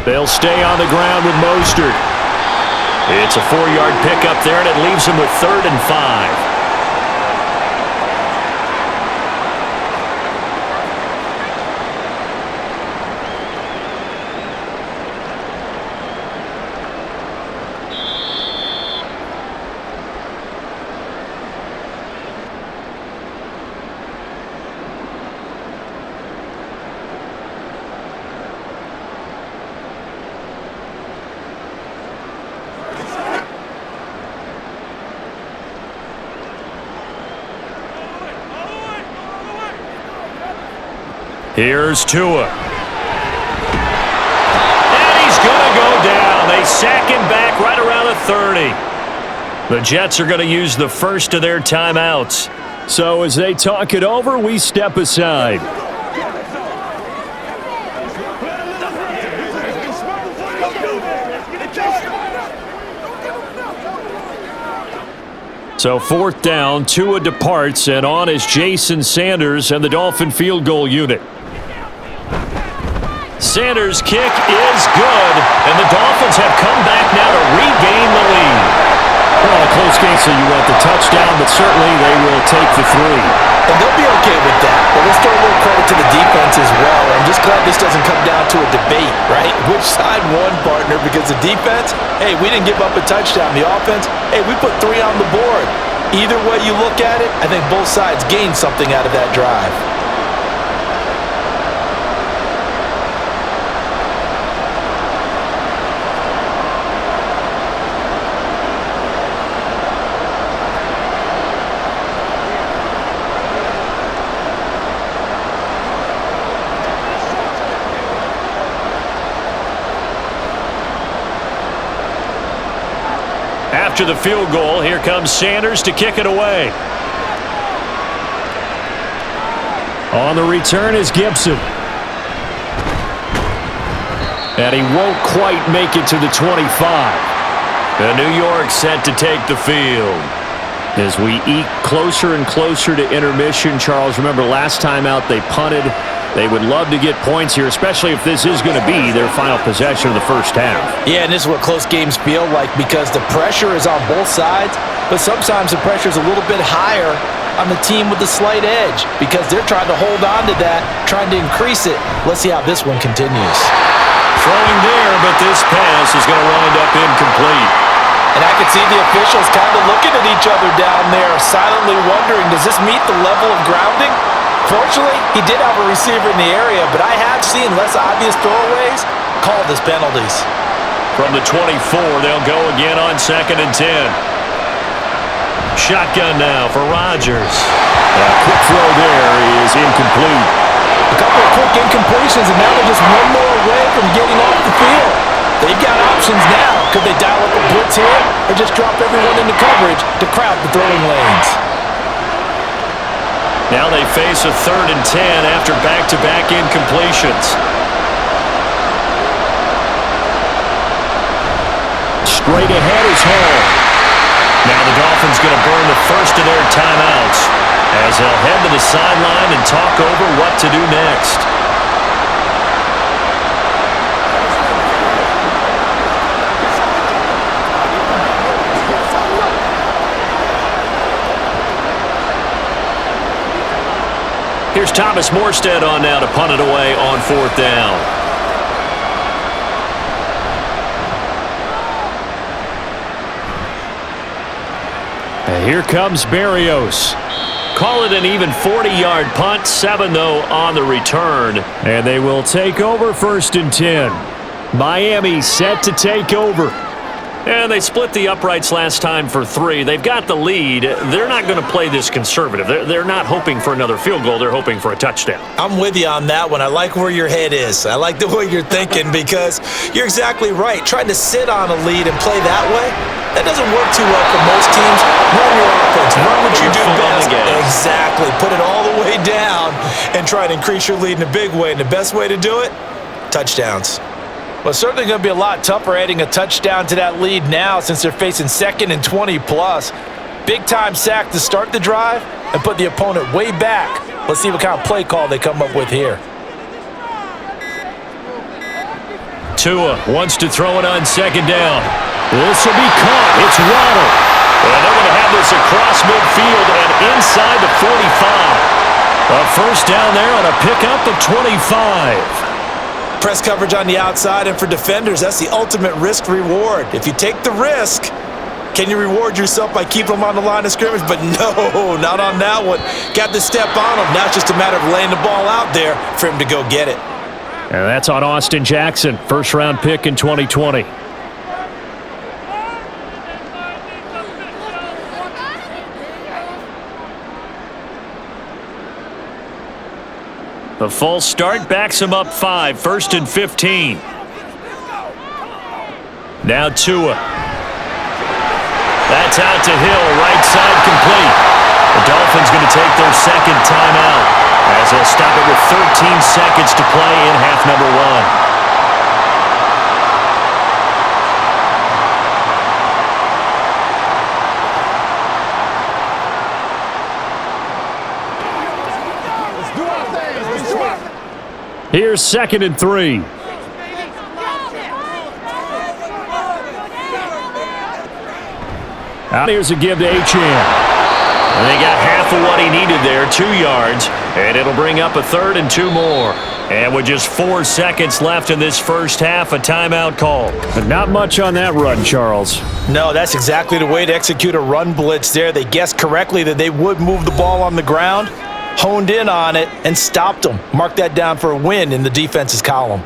They'll stay on the ground with Mostert. It's a 4-yard pickup there, and it leaves him with 3rd and 5. Here's Tua. And he's going to go down. They sack him back right around the 30. The Jets are going to use the first of their timeouts. So as they talk it over, we step aside. So 4th down, Tua departs, and on is Jason Sanders and the Dolphin field goal unit. Sanders' kick is good, and the Dolphins have come back now to regain the lead. Well, a close game, so you want the touchdown, but certainly they will take the 3. And they'll be okay with that. But let's throw a little credit to the defense as well. I'm just glad this doesn't come down to a debate, right? Which side won, partner? Because the defense, hey, we didn't give up a touchdown. The offense, hey, we put 3 on the board. Either way you look at it, I think both sides gained something out of that drive. After the field goal, here comes Sanders to kick it away. On the return is Gibson. And he won't quite make it to the 25. And New York set to take the field. As we eke closer and closer to intermission, Charles, remember last time out they punted. They would love to get points here, especially if this is going to be their final possession of the first half. Yeah, and this is what close games feel like because the pressure is on both sides, but sometimes the pressure is a little bit higher on the team with the slight edge because they're trying to hold on to that, trying to increase it. Let's see how this one continues. Throwing there, but this pass is going to wind up incomplete. And I can see the officials kind of looking at each other down there, silently wondering, does this meet the level of grounding? Fortunately, he did have a receiver in the area, but I have seen less obvious throwaways called as penalties. From the 24, they'll go again on 2nd and 10. Shotgun now for Rodgers. A quick throw there is incomplete. A couple of quick incompletions, and now they're just one more away from getting off the field. They've got options now. Could they dial up a blitz here or just drop everyone into coverage to crowd the throwing lanes? Now they face a 3rd and 10 after back-to-back incompletions. Straight ahead is Hall. Now the Dolphins going to burn the first of their timeouts as they'll head to the sideline and talk over what to do next. Here's Thomas Morstead on now to punt it away on 4th down. And here comes Berrios. Call it an even 40-yard punt, 7 though on the return. And they will take over 1st and 10. Miami set to take over. And they split the uprights last time for 3. They've got the lead. They're not going to play this conservative. They're not hoping for another field goal. They're hoping for a touchdown. I'm with you on that one. I like where your head is. I like the way you're thinking because you're exactly right. Trying to sit on a lead and play that way, that doesn't work too well for most teams. Run your offense. Run what you do best. Exactly. Put it all the way down and try to increase your lead in a big way. And the best way to do it, touchdowns. Well, it's certainly going to be a lot tougher adding a touchdown to that lead now since they're facing 2nd and 20+. Big-time sack to start the drive and put the opponent way back. Let's see what kind of play call they come up with here. Tua wants to throw it on 2nd down. This will be caught. It's Waddle. And they're going to have this across midfield and inside the 45. A first down there on a pickup of 25. Press coverage on the outside, and for defenders, that's the ultimate risk-reward. If you take the risk, can you reward yourself by keeping them on the line of scrimmage? But no, not on that one. Got to step on them. Now it's just a matter of laying the ball out there for him to go get it. And that's on Austin Jackson, first-round pick in 2020. The false start backs him up 5, 1st and 15. Now Tua. That's out to Hill, right side complete. The Dolphins going to take their 2nd timeout as they'll stop it with 13 seconds to play in half number 1. here's 2nd and 3. Out here's a give to Achane. And they got half of what he needed there, 2 yards, and it'll bring up a 3rd and 2 more. And with just 4 seconds left in this first half, a timeout call. But not much on that run, Charles. No, that's exactly the way to execute a run blitz there. They guessed correctly that they would move the ball on the ground, honed in on it, and stopped them. Mark that down for a win in the defense's column.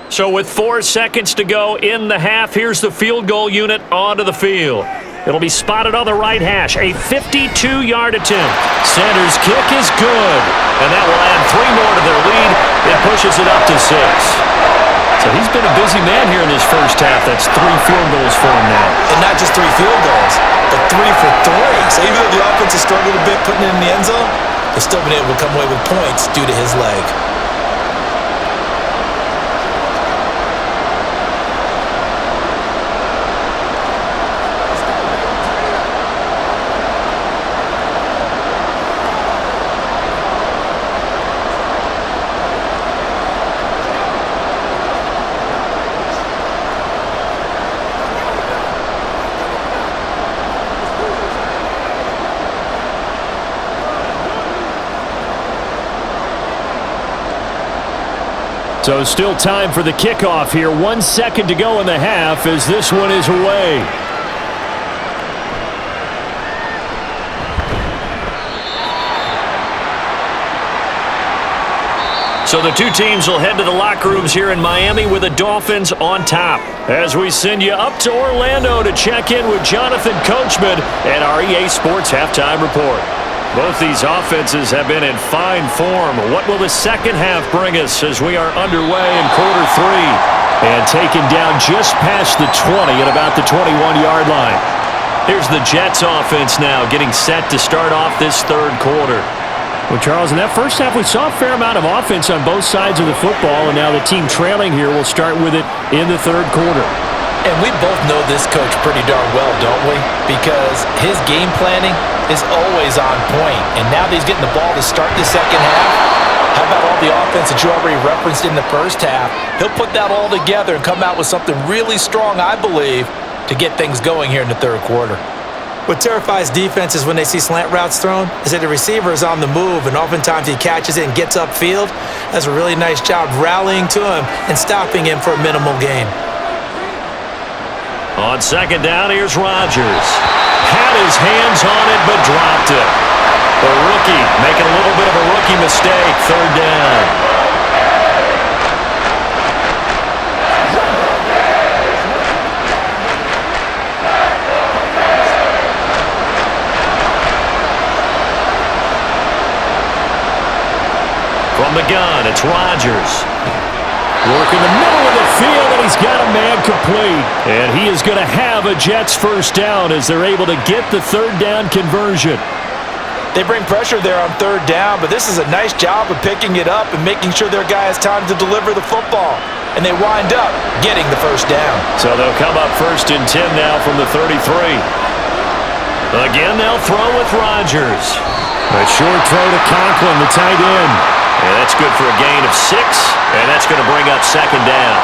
So with 4 seconds to go in the half, here's the field goal unit onto the field. It'll be spotted on the right hash, a 52-yard attempt. Center's kick is good, and that will add 3 more to their lead. It pushes it up to 6. So he's been a busy man here in this first half. That's 3 field goals for him now. And not just 3 field goals, but 3 for 3. So even though the offense has struggled a bit putting it in the end zone, they've still been able to come away with points due to his leg. So still time for the kickoff here. 1 second to go in the half as this one is away. So the 2 teams will head to the locker rooms here in Miami with the Dolphins on top. As we send you up to Orlando to check in with Jonathan Coachman and our EA Sports Halftime Report. Both these offenses have been in fine form. What will the second half bring us as we are underway in quarter 3? And taken down just past the 20 at about the 21-yard line. Here's the Jets offense now getting set to start off this third quarter. Well, Charles, in that first half, we saw a fair amount of offense on both sides of the football, and now the team trailing here will start with it in the third quarter. And we both know this coach pretty darn well, don't we? Because his game planning is always on point. And now that he's getting the ball to start the second half, how about all the offense that you already referenced in the first half? He'll put that all together and come out with something really strong, I believe, to get things going here in the third quarter. What terrifies defenses when they see slant routes thrown is that the receiver is on the move, and oftentimes he catches it and gets upfield. Does a really nice job rallying to him and stopping him for a minimal gain. On second down, here's Rodgers. Had his hands on it, but dropped it. The rookie making a little bit of a rookie mistake. Third down. From the gun, it's Rodgers. Working the middle of the field, and he's got a man complete. And he is going to have a Jets first down as they're able to get the third down conversion. They bring pressure there on third down, but this is a nice job of picking it up and making sure their guy has time to deliver the football. And they wind up getting the first down. So they'll come up 1st and 10 now from the 33. Again, they'll throw with Rodgers. A short throw to Conklin, the tight end. And that's good for a gain of 6, and that's going to bring up second down.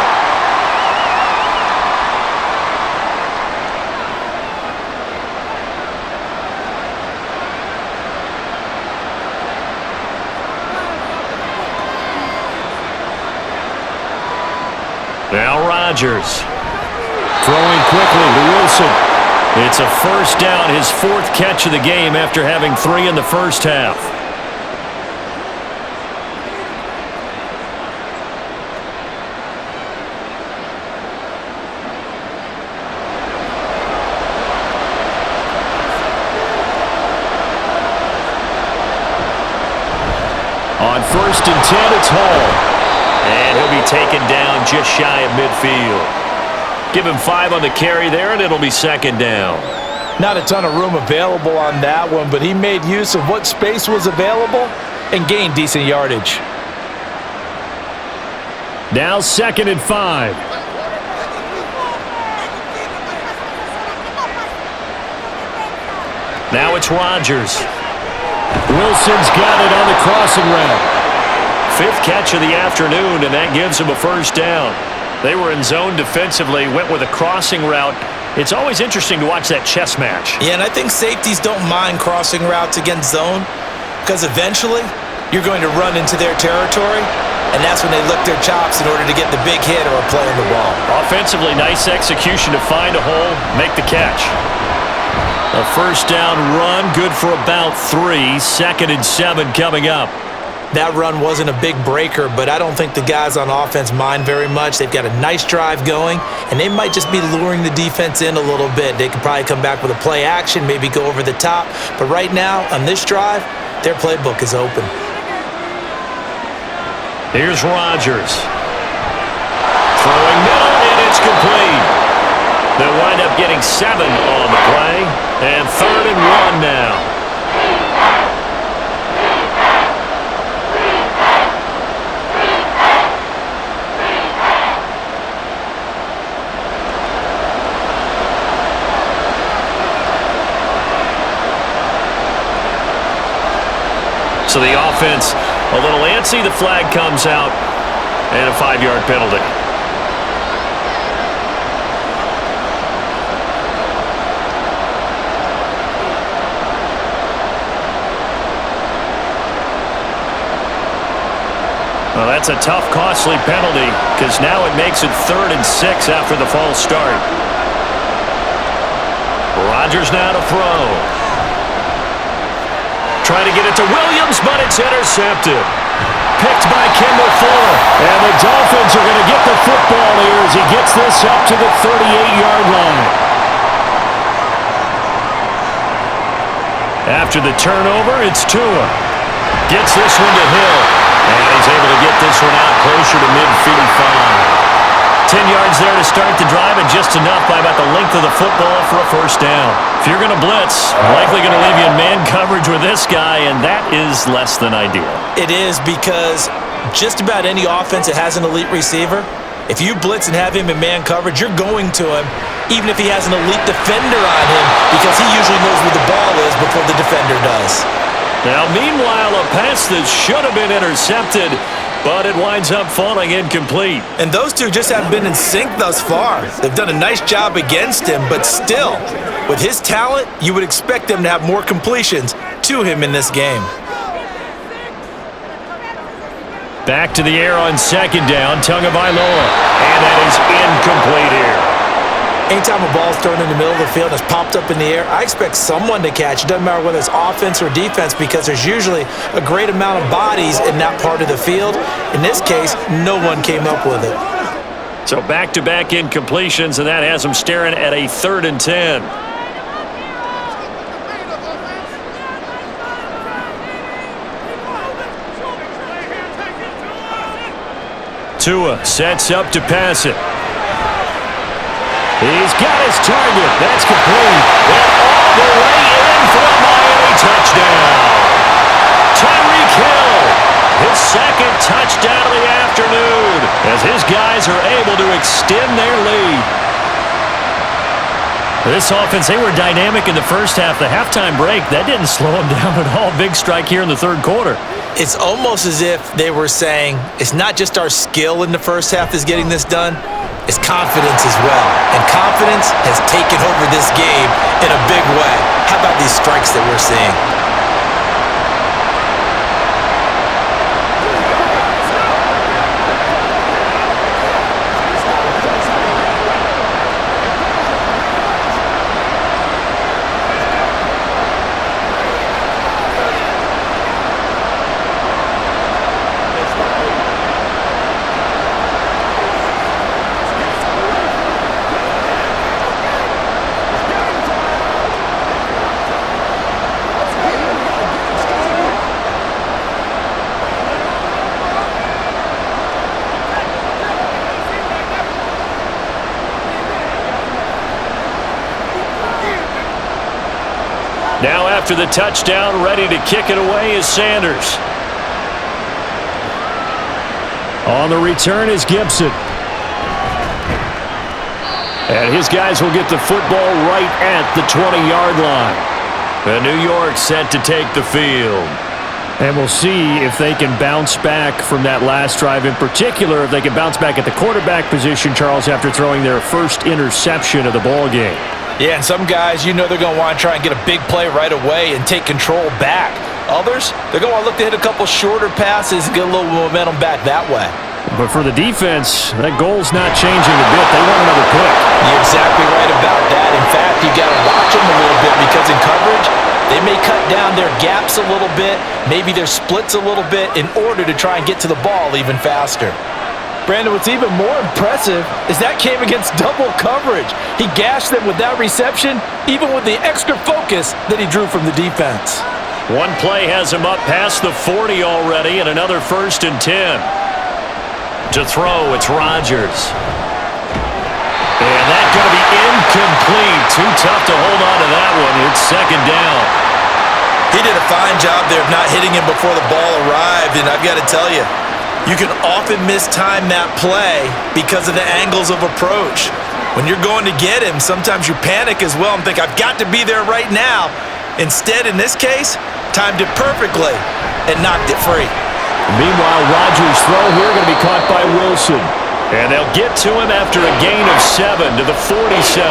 Now Rodgers. Throwing quickly to Wilson. It's a first down, his 4th catch of the game after having 3 in the first half. On 1st and 10, it's Hall. And he'll be taken down just shy of midfield. Give him 5 on the carry there, and it'll be second down. Not a ton of room available on that one, but he made use of what space was available and gained decent yardage. Now 2nd and 5. Now it's Rodgers. Wilson's got it on the crossing route. 5th catch of the afternoon, and that gives him a first down. They were in zone defensively, went with a crossing route. It's always interesting to watch that chess match. Yeah, and I think safeties don't mind crossing routes against zone because eventually you're going to run into their territory, and that's when they lick their chops in order to get the big hit or a play on the ball. Offensively, nice execution to find a hole, make the catch. A first down run, good for about 3. 2nd and 7 coming up. That run wasn't a big breaker, but I don't think the guys on offense mind very much. They've got a nice drive going, and they might just be luring the defense in a little bit. They could probably come back with a play action, maybe go over the top. But right now, on this drive, their playbook is open. Here's Rodgers. Throwing middle, and it's complete. They'll wind up getting 7 on the play, and 3rd and 1 now. So the offense a little antsy. The flag comes out, and a 5-yard penalty. Well, that's a tough, costly penalty because now it makes it 3rd and 6 after the false start. Rodgers now to throw. Trying to get it to Williams, but it's intercepted. Picked by Kendall Fuller. And the Dolphins are going to get the football here as he gets this up to the 38-yard line. After the turnover, it's Tua. Gets this one to Hill. And he's able to get this one out closer to mid-55. 10 yards there to start the drive, and just enough by about the length of the football for a first down. If you're going to blitz, likely going to leave you in man coverage with this guy, and that is less than ideal. It is because just about any offense that has an elite receiver, if you blitz and have him in man coverage, you're going to him, even if he has an elite defender on him, because he usually knows where the ball is before the defender does. Now, meanwhile, a pass that should have been intercepted, but it winds up falling incomplete. And those two just haven't been in sync thus far. They've done a nice job against him, but still, with his talent, you would expect them to have more completions to him in this game. Back to the air on 2nd down, Tagovailoa. And that is incomplete here. Anytime a ball's thrown in the middle of the field and it's popped up in the air, I expect someone to catch. It doesn't matter whether it's offense or defense because there's usually a great amount of bodies in that part of the field. In this case, no one came up with it. So back-to-back incompletions, and that has them staring at a 3rd and 10. Tua sets up to pass it. He's got his target. That's complete. And all the way in for a Miami touchdown. Tyreek Hill, his 2nd touchdown of the afternoon, as his guys are able to extend their lead. This offense, they were dynamic in the first half. The halftime break, that didn't slow them down at all. Big strike here in the 3rd quarter. It's almost as if they were saying, it's not just our skill in the first half that's getting this done, it's confidence as well. And confidence has taken over this game in a big way. How about these strikes that we're seeing? Now after the touchdown, ready to kick it away is Sanders. On the return is Gibson. And his guys will get the football right at the 20-yard line. And New York set to take the field. And we'll see if they can bounce back from that last drive. In particular, if they can bounce back at the quarterback position, Charles, after throwing their first interception of the ballgame. Yeah, and some guys, they're going to want to try and get a big play right away and take control back. Others, they're going to want to look to hit a couple shorter passes and get a little momentum back that way. But for the defense, that goal's not changing a bit. They want another pick. You're exactly right about that. In fact, you got to watch them a little bit because in coverage, they may cut down their gaps a little bit, maybe their splits a little bit in order to try and get to the ball even faster. Brandon, what's even more impressive is that came against double coverage. He gashed them with that reception, even with the extra focus that he drew from the defense. One play has him up past the 40 already, and another 1st and 10. To throw, it's Rodgers. And that's going to be incomplete. Too tough to hold on to that one. It's 2nd down. He did a fine job there of not hitting him before the ball arrived, and I've got to tell you, you can often mistime that play because of the angles of approach. When you're going to get him, sometimes you panic as well and think, I've got to be there right now. Instead, in this case, timed it perfectly and knocked it free. Meanwhile, Rodgers' throw here going to be caught by Wilson. And they'll get to him after a gain of 7 to the 47.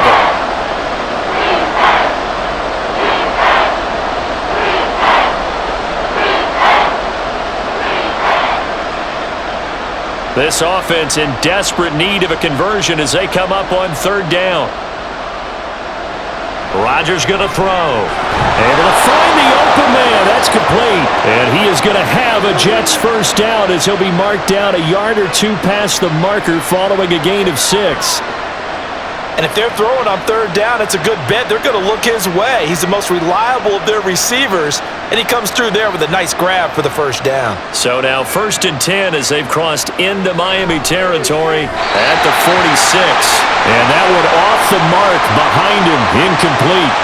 This offense in desperate need of a conversion as they come up on 3rd down. Rodgers going to throw. Able to find the open man. That's complete. And he is going to have a Jets 1st down as he'll be marked down a yard or 2 past the marker following a gain of 6. And if they're throwing on 3rd down, it's a good bet. They're going to look his way. He's the most reliable of their receivers, and he comes through there with a nice grab for the 1st down. So now 1st and 10 as they've crossed into Miami territory at the 46. And that one off the mark behind him, incomplete.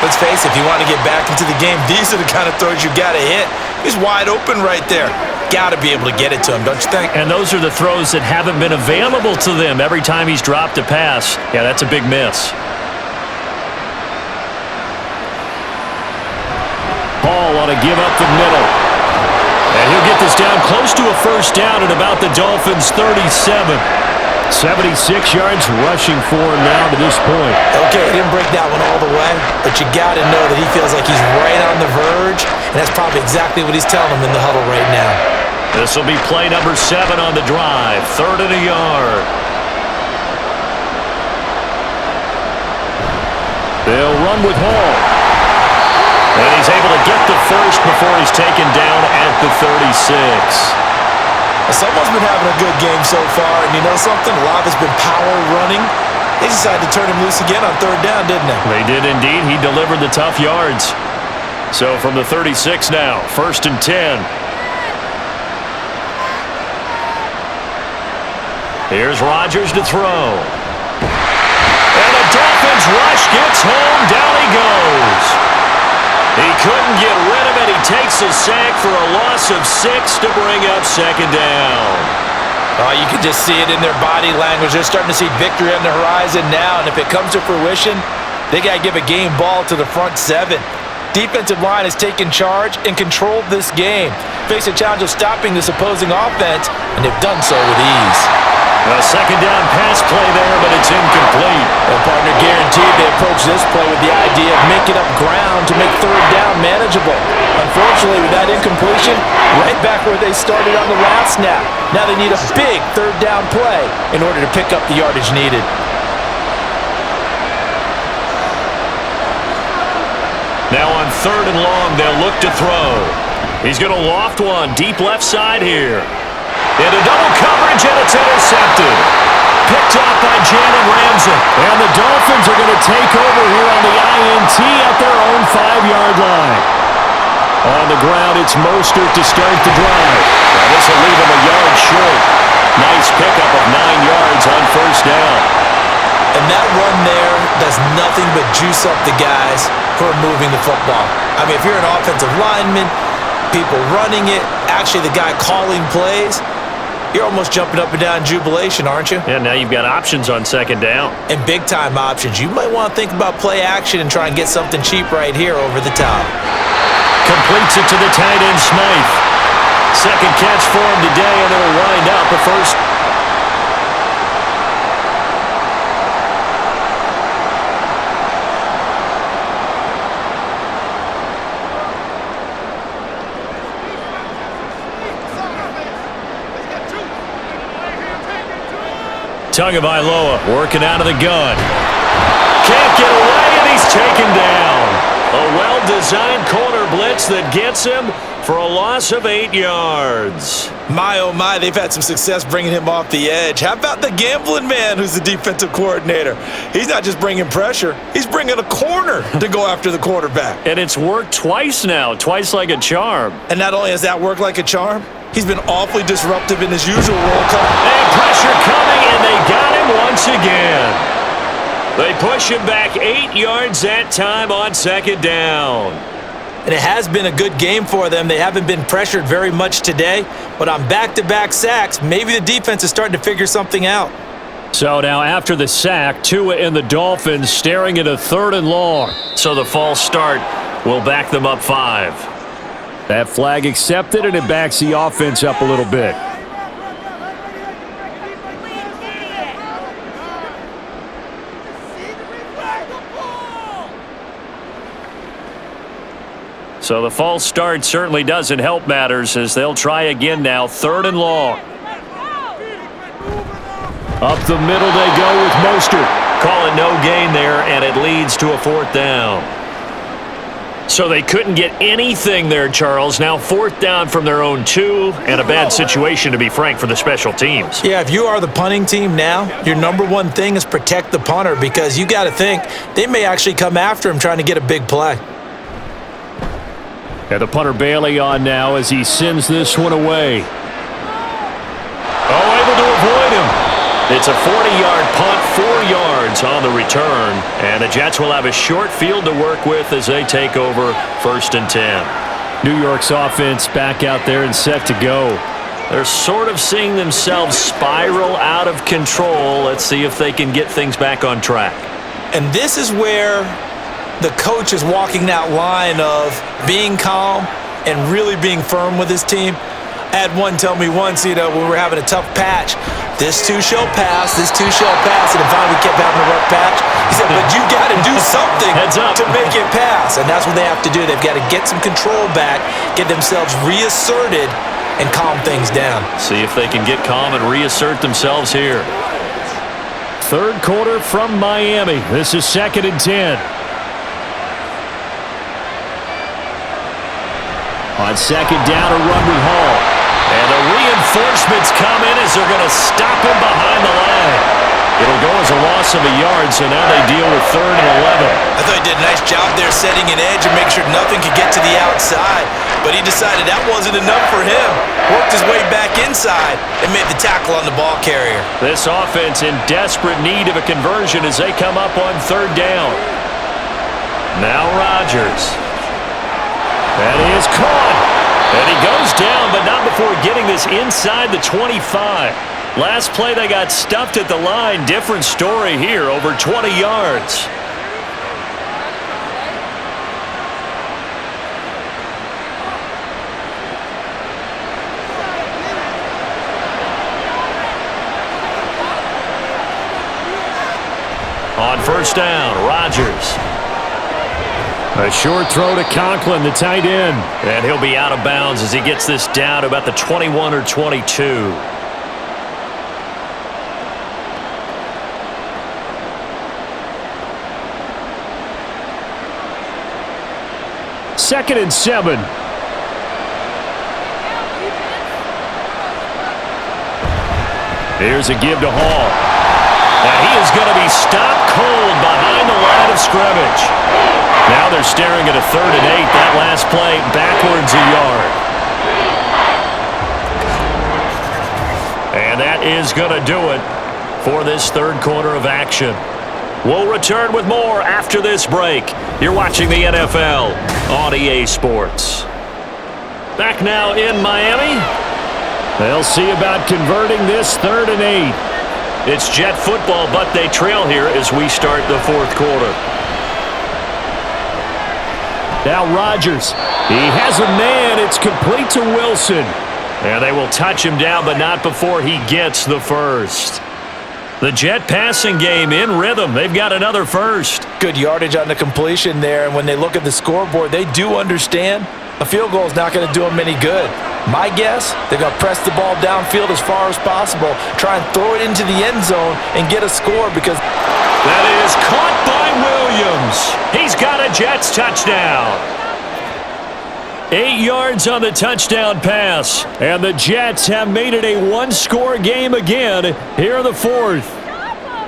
Let's face it, if you want to get back into the game, these are the kind of throws you got to hit. He's wide open right there. Got to be able to get it to him, don't you think? And those are the throws that haven't been available to them every time he's dropped a pass. Yeah, that's a big miss. Hall on a give up the middle. And he'll get this down close to a 1st down at about the Dolphins' 37. 76 yards rushing for him now to this point. Okay, he didn't break that one all the way, but you got to know that he feels like he's right on the verge, and that's probably exactly what he's telling him in the huddle right now. This will be play number 7 on the drive. 3rd and a yard. They'll run with Hall. And he's able to get the first before he's taken down at the 36. Someone's been having a good game so far, and you know something? A lot of it's been power running. They decided to turn him loose again on 3rd down, didn't they? They did indeed. He delivered the tough yards. So from the 36 now, 1st and 10. Here's Rodgers to throw. And the Dolphins rush gets home. Down he goes. He couldn't get rid of it. He takes a sack for a loss of 6 to bring up 2nd down. Oh, you can just see it in their body language. They're starting to see victory on the horizon now, and if it comes to fruition, they got to give a game ball to the front 7. Defensive line has taken charge and controlled this game. Face a challenge of stopping this opposing offense, and they've done so with ease. A 2nd down pass play there, but it's incomplete. Well, partner, guaranteed they approach this play with the idea of making up ground to make 3rd down manageable. Unfortunately, with that incompletion, right back where they started on the last snap. Now they need a big 3rd down play in order to pick up the yardage needed. Now on 3rd and long, they'll look to throw. He's going to loft one deep left side here. Into double coverage, and it's intercepted. Picked off by Jalen Ramsey. And the Dolphins are going to take over here on the INT at their own 5-yard line. On the ground, it's Mostert to start the drive. Now this will leave him a yard short. Nice pickup of 9 yards on 1st down. And that run there does nothing but juice up the guys who are moving the football. I mean, if you're an offensive lineman, people running it, actually the guy calling plays, you're almost jumping up and down in jubilation, aren't you? And now you've got options on second down. And big-time options. You might want to think about play action and try and get something cheap right here over the top. Completes it to the tight end, Smythe. Second catch for him today, and it'll wind up a first. Tagovailoa working out of the gun. Can't get away, and he's taken down. A well-designed corner blitz that gets him for a loss of 8 yards. My, oh my, they've had some success bringing him off the edge. How about the gambling man who's the defensive coordinator? He's not just bringing pressure. He's bringing a corner to go after the quarterback. And it's worked twice now, twice like a charm. And not only has that worked like a charm, he's been awfully disruptive in his usual role call. And pressure coming, and they got him once again. They push him back 8 yards that time on second down. And it has been a good game for them. They haven't been pressured very much today, but on back-to-back sacks, maybe the defense is starting to figure something out. So now after the sack, Tua and the Dolphins staring at a 3rd and long. So the false start will back them up 5. That flag accepted, and it backs the offense up a little bit. So the false start certainly doesn't help matters as they'll try again now, 3rd and long. Up the middle they go with Mostert. Call it no gain there, and it leads to a 4th down. So they couldn't get anything there, Charles. Now 4th down from their own 2, and a bad situation, to be frank, for the special teams. Yeah, if you are the punting team now, your number one thing is protect the punter, because you got to think they may actually come after him trying to get a big play. And the punter Bailey on now as he sends this one away. Oh, able to avoid him. It's a 40-yard punt, 4 yards on the return. And the Jets will have a short field to work with as they take over 1st and 10. New York's offense back out there and set to go. They're sort of seeing themselves spiral out of control. Let's see if they can get things back on track. And this is where the coach is walking that line of being calm and really being firm with his team. I had one tell me once, when we were having a tough patch, this too shall pass, this too shall pass, and then finally we kept having a rough patch. He said, but you got to do something to make it pass, and that's what they have to do. They've got to get some control back, get themselves reasserted, and calm things down. See if they can get calm and reassert themselves here. 3rd quarter from Miami. This is 2nd and 10. On second down, a run with Hall. And the reinforcements come in as they're going to stop him behind the line. It'll go as a loss of a yard, so now they deal with 3rd and 11. I thought he did a nice job there setting an edge and make sure nothing could get to the outside. But he decided that wasn't enough for him. Worked his way back inside and made the tackle on the ball carrier. This offense in desperate need of a conversion as they come up on 3rd down. Now Rodgers. And he is caught. And he goes down, but not before getting this inside the 25. Last play, they got stuffed at the line. Different story here, over 20 yards. On 1st down, Rodgers. A short throw to Conklin, the tight end. And he'll be out of bounds as he gets this down to about the 21 or 22. 2nd and 7. Here's a give to Hall. Now he is going to be stopped cold behind the line of scrimmage. Now they're staring at a 3rd and 8. That last play backwards a yard. And that is going to do it for this 3rd quarter of action. We'll return with more after this break. You're watching the NFL on EA Sports. Back now in Miami. They'll see about converting this 3rd and 8. It's Jet football, but they trail here as we start the 4th quarter. Now Rodgers. He has a man. It's complete to Wilson. And they will touch him down, but not before he gets the first. The Jet passing game in rhythm. They've got another first. Good yardage on the completion there, and when they look at the scoreboard, they do understand a field goal is not going to do them any good. My guess, they're going to press the ball downfield as far as possible, try and throw it into the end zone and get a score because... That is caught by Williams. He's got a Jets touchdown. 8 yards on the touchdown pass, and the Jets have made it a one-score game again here in the 4th.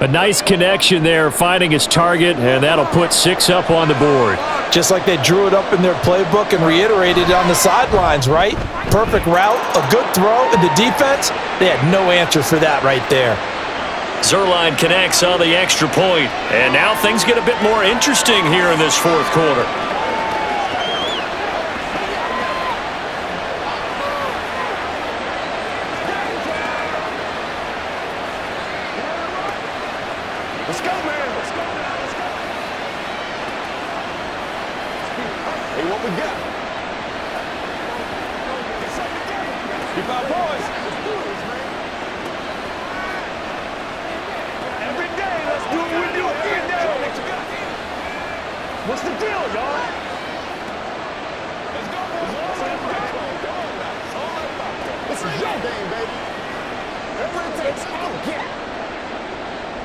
A nice connection there, finding his target, and that'll put 6 up on the board. Just like they drew it up in their playbook and reiterated it on the sidelines, right? Perfect route, a good throw, and the defense, they had no answer for that right there. Zuerlein connects on the extra point, and now things get a bit more interesting here in this 4th quarter. Let's go, man. Let's go. Let's go. Hey, what we got? Keep our boys. Let's do this, man. Every day, let's do what we do again, though. What's the deal, y'all? Let's go, boys. This is your game, baby. Whatever it takes, I'll get it.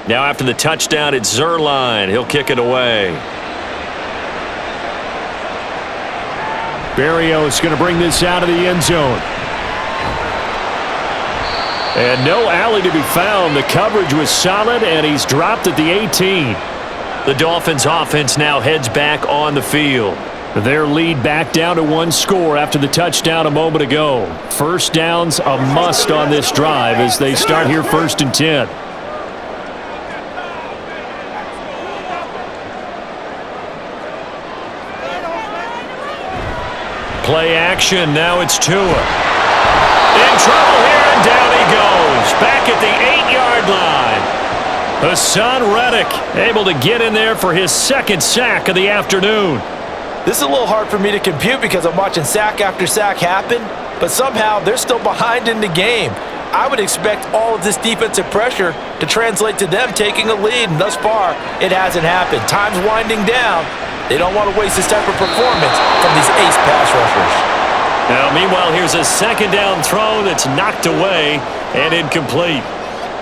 Now after the touchdown, it's Zuerlein. He'll kick it away. Berrios going to bring this out of the end zone. And no alley to be found. The coverage was solid, and he's dropped at the 18. The Dolphins offense now heads back on the field. Their lead back down to 1 score after the touchdown a moment ago. First down's a must on this drive as they start here 1st and 10. Play action. Now it's Tua. In trouble here, and down he goes. Back at the 8-yard line. Hassan Reddick able to get in there for his 2nd sack of the afternoon. This is a little hard for me to compute because I'm watching sack after sack happen, but somehow they're still behind in the game. I would expect all of this defensive pressure to translate to them taking a lead, and thus far, it hasn't happened. Time's winding down. They don't want to waste this type of performance from these ace pass rushers. Now, meanwhile, here's a 2nd down throw that's knocked away and incomplete.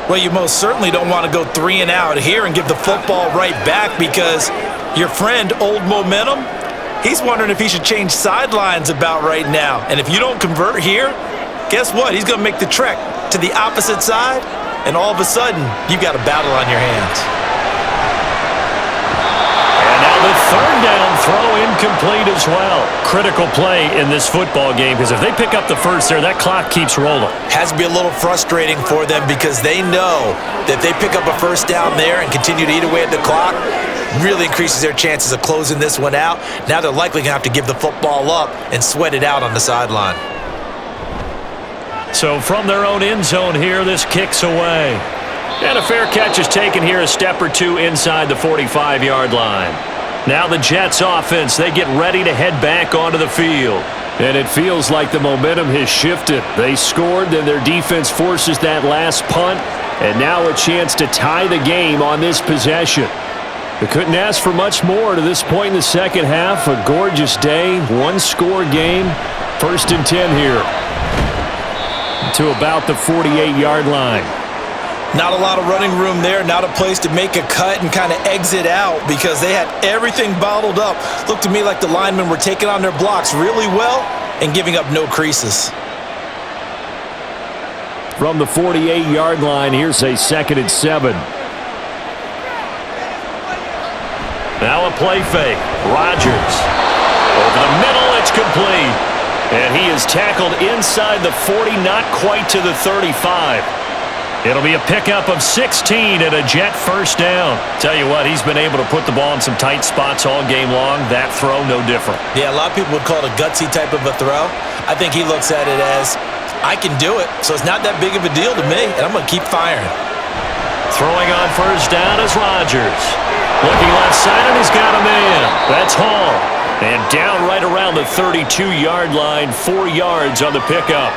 Well, you most certainly don't want to go 3 and out here and give the football right back because your friend, Old Momentum, he's wondering if he should change sidelines about right now. And if you don't convert here, guess what? He's going to make the trek to the opposite side, and all of a sudden, you've got a battle on your hands. The 3rd down throw incomplete as well. Critical play in this football game because if they pick up the first there, that clock keeps rolling. Has to be a little frustrating for them because they know that if they pick up a first down there and continue to eat away at the clock, really increases their chances of closing this one out. Now they're likely going to have to give the football up and sweat it out on the sideline. So from their own end zone here, this kicks away. And a fair catch is taken here a step or 2 inside the 45-yard line. Now the Jets offense, they get ready to head back onto the field. And it feels like the momentum has shifted. They scored, then their defense forces that last punt, and now a chance to tie the game on this possession. They couldn't ask for much more to this point in the second half. A gorgeous day, 1-score game. 1st and 10 here to about the 48-yard line. Not a lot of running room there, not a place to make a cut and kind of exit out because they had everything bottled up. Looked to me like the linemen were taking on their blocks really well and giving up no creases. From the 48-yard line, here's a 2nd and 7. Now a play fake. Rodgers. Over the middle, it's complete. And he is tackled inside the 40, not quite to the 35. It'll be a pickup of 16 and a Jet first down. Tell you what, he's been able to put the ball in some tight spots all game long. That throw, no different. Yeah, a lot of people would call it a gutsy type of a throw. I think he looks at it as I can do it, so it's not that big of a deal to me, and I'm going to keep firing. Throwing on first down is Rodgers. Looking left side, and he's got a man. That's Hall. And down right around the 32-yard line, 4 yards on the pickup.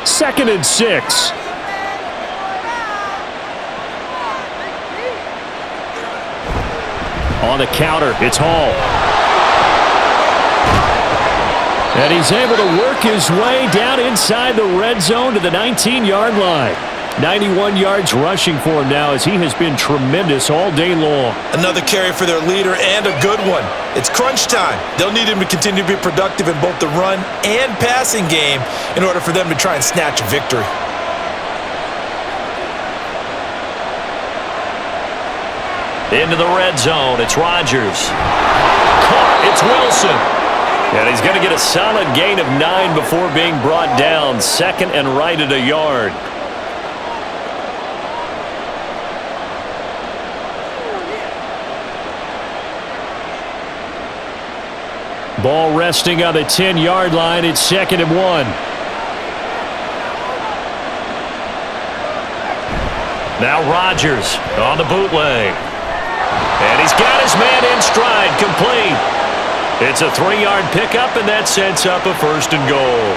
Second and 6. On the counter, it's Hall. And he's able to work his way down inside the red zone to the 19-yard line. 91 yards rushing for him now as he has been tremendous all day long. Another carry for their leader and a good one. It's crunch time. They'll need him to continue to be productive in both the run and passing game in order for them to try and snatch a victory. Into the red zone, it's Rodgers. Caught, it's Wilson. And he's going to get a solid gain of 9 before being brought down. Second and right at a yard. Ball resting on the 10-yard line. It's second and 1. Now Rodgers on the bootleg. And he's got his man in stride, complete. It's a 3-yard pickup, and that sets up a first and goal.